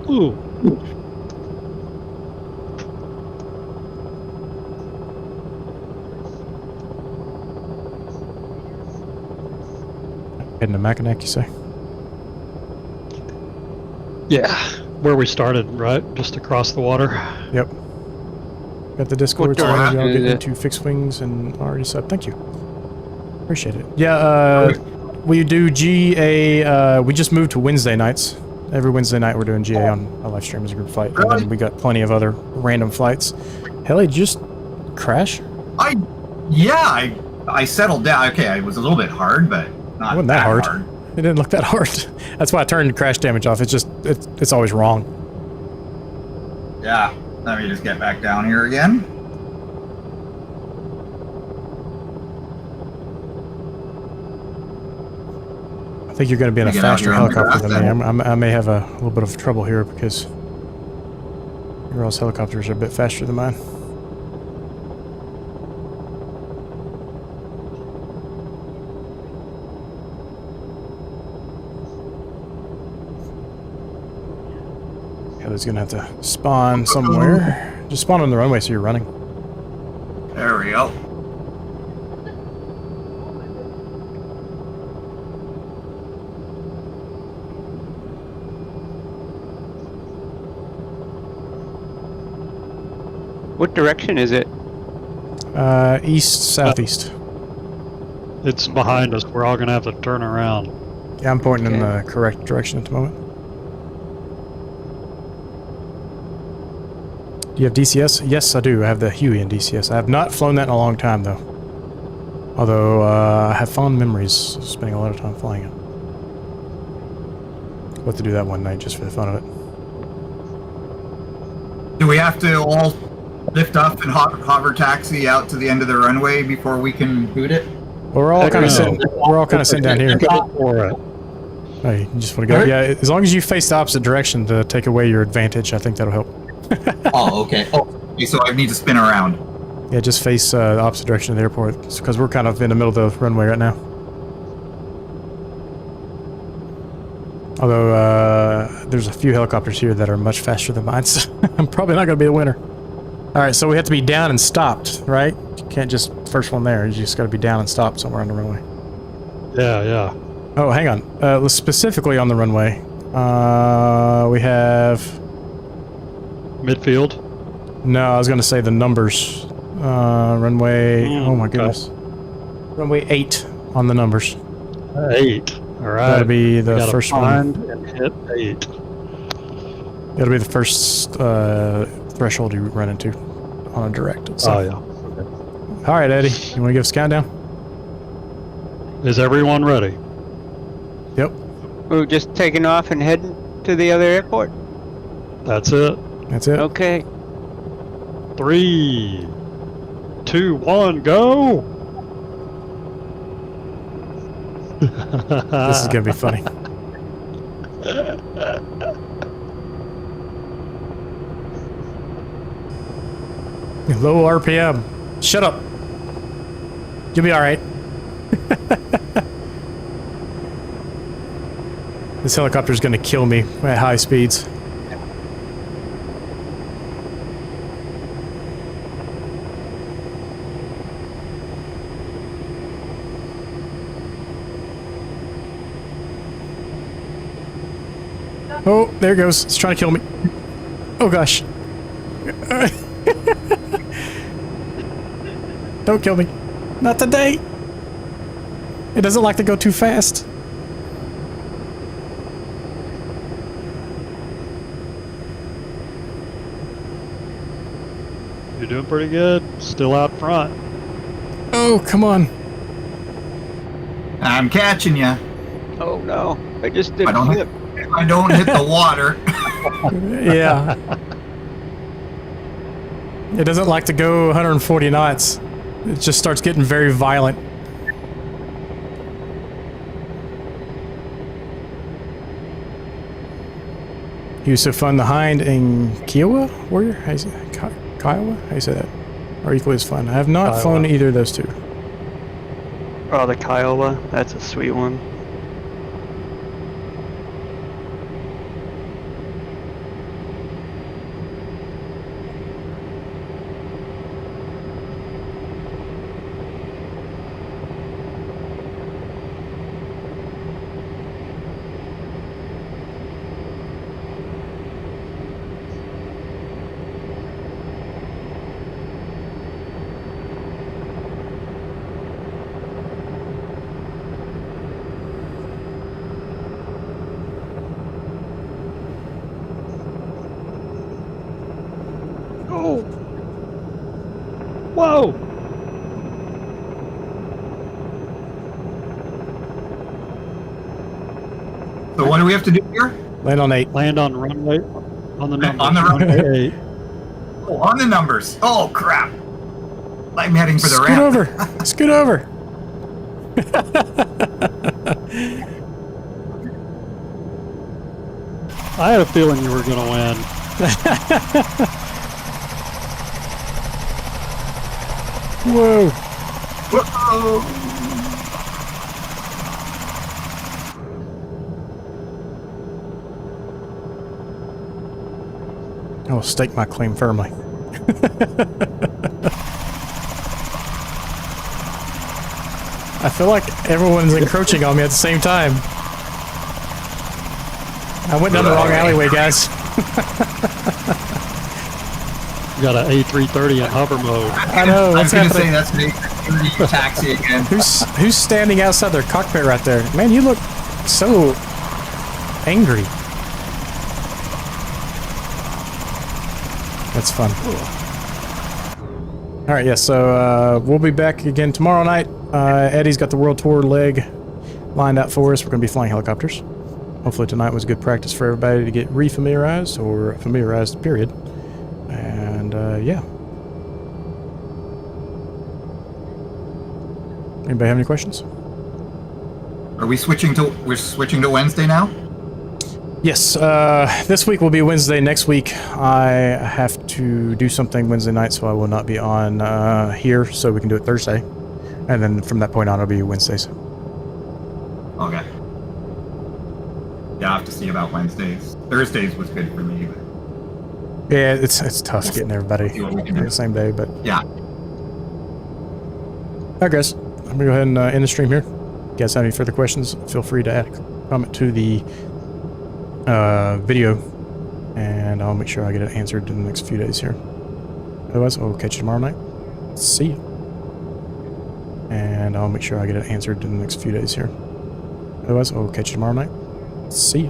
Ooh. Heading to Mackinac, you say? Yeah. Where we started, right? Just across the water. Yep. Got the Discord, so door y'all get is it? into fixed wings and already sub. Thank you. Appreciate it. Yeah, we do GA, we just moved to Wednesday nights. Every Wednesday night we're doing GA on a live stream as a group flight. And then we got plenty of other random flights. Helly, did you just crash? I settled down. Okay, it was a little bit hard, but not It wasn't that hard. It didn't look that hard. That's why I turned crash damage off. It's just, it's always wrong. Yeah. Let me just get back down here again. I think you're going to be in a Get out faster here on the helicopter grass than me. then. I may have a little bit of trouble here because your all's helicopters are a bit faster than mine. Heather's going to have to spawn somewhere. Just spawn on the runway so you're running. There we go. What direction is it? East, southeast. It's behind us. We're all gonna have to turn around. Yeah, I'm pointing in Okay. the correct direction at the moment. Do you have DCS? Yes, I do. I have the Huey in DCS. I have not flown that in a long time, though. Although, I have fond memories of spending a lot of time flying it. We'll have to do that one night just for the fun of it. Do we have to all lift up and hover taxi out to the end of the runway before we can boot it? Well, we're all kind of No. sitting. We're all kind of sitting down here. Go for it. Oh, you just want to go? Yeah, as long as you face the opposite direction to take away your advantage, I think that'll help. Oh, okay. Oh, okay, so I need to spin around. Yeah, just face the opposite direction of the airport because we're kind of in the middle of the runway right now. Although there's a few helicopters here that are much faster than mine, so I'm probably not going to be the winner. All right, so we have to be down and stopped, right? You can't just first one there. You just got to be down and stopped somewhere on the runway. Yeah. Oh, hang on. Specifically on the runway, we have. Midfield. No, I was going to say the numbers. Runway. Oh my okay. goodness. Runway 8 on the numbers. 8. All right. That'll be We the gotta first find one. and hit 8. That'll be the first threshold you run into on a direct. So. Oh yeah. Okay. All right, Eddie. You want to give us a countdown? Is everyone ready? Yep. We're just taking off and heading to the other airport. That's it. That's it. Okay. 3, 2, 1, go! This is gonna be funny. Low RPM. Shut up. You'll be all right. This helicopter's gonna kill me at high speeds. Oh, there it goes. It's trying to kill me. Oh gosh. Don't kill me. Not today. It doesn't like to go too fast. You're doing pretty good. Still out front. Oh, come on. I'm catching you. Oh no. I just did I a don't flip. If I don't hit the water. Yeah. It doesn't like to go 140 knots. It just starts getting very violent. He was so fun. The Hind and Kiowa warrior? How you say that? Kiowa? How you say that? Are equally as fun. I have not Kiowa. flown either of those two. Oh, the Kiowa. That's a sweet one. Oh! Whoa! So what do we have to do here? Land on 8. Land on runway. On the numbers. On the runway. 8. Oh, on the numbers. Oh crap! I'm heading for the Scoot ramp. over. Scoot over. I had a feeling you were gonna win. Whoa! Whoa! I will stake my claim firmly. I feel like everyone's encroaching on me at the same time. I went down the wrong alleyway, guys. You got an A330 in hover mode. I know, I was what's going to say happening? that's an A330 taxi again. Who's standing outside their cockpit right there? Man, you look so angry. That's fun. All right, yeah. So we'll be back again tomorrow night. Eddie's got the World Tour leg lined out for us. We're going to be flying helicopters. Hopefully tonight was good practice for everybody to get re-familiarized or familiarized. Period. And yeah. Anybody have any questions? Are we switching to? We're switching to Wednesday now. Yes, this week will be Wednesday. Next week, I have to do something Wednesday night, so I will not be on here, so we can do it Thursday. And then from that point on, it'll be Wednesdays. Okay. Yeah, I have to see about Wednesdays. Thursdays was good for me. But Yeah, it's tough getting everybody see what we can on do. the same day, but... Yeah. Alright, guys. I'm going to go ahead and end the stream here. If you guys have any further questions, feel free to add a comment to the video, and I'll make sure I get it answered in the next few days here. Otherwise, I'll catch you tomorrow night. See you. And I'll make sure I get it answered in the next few days here. Otherwise, I'll catch you tomorrow night. See you.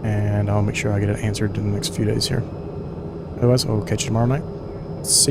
And I'll make sure I get it answered in the next few days here. Otherwise, I'll catch you tomorrow night. See you.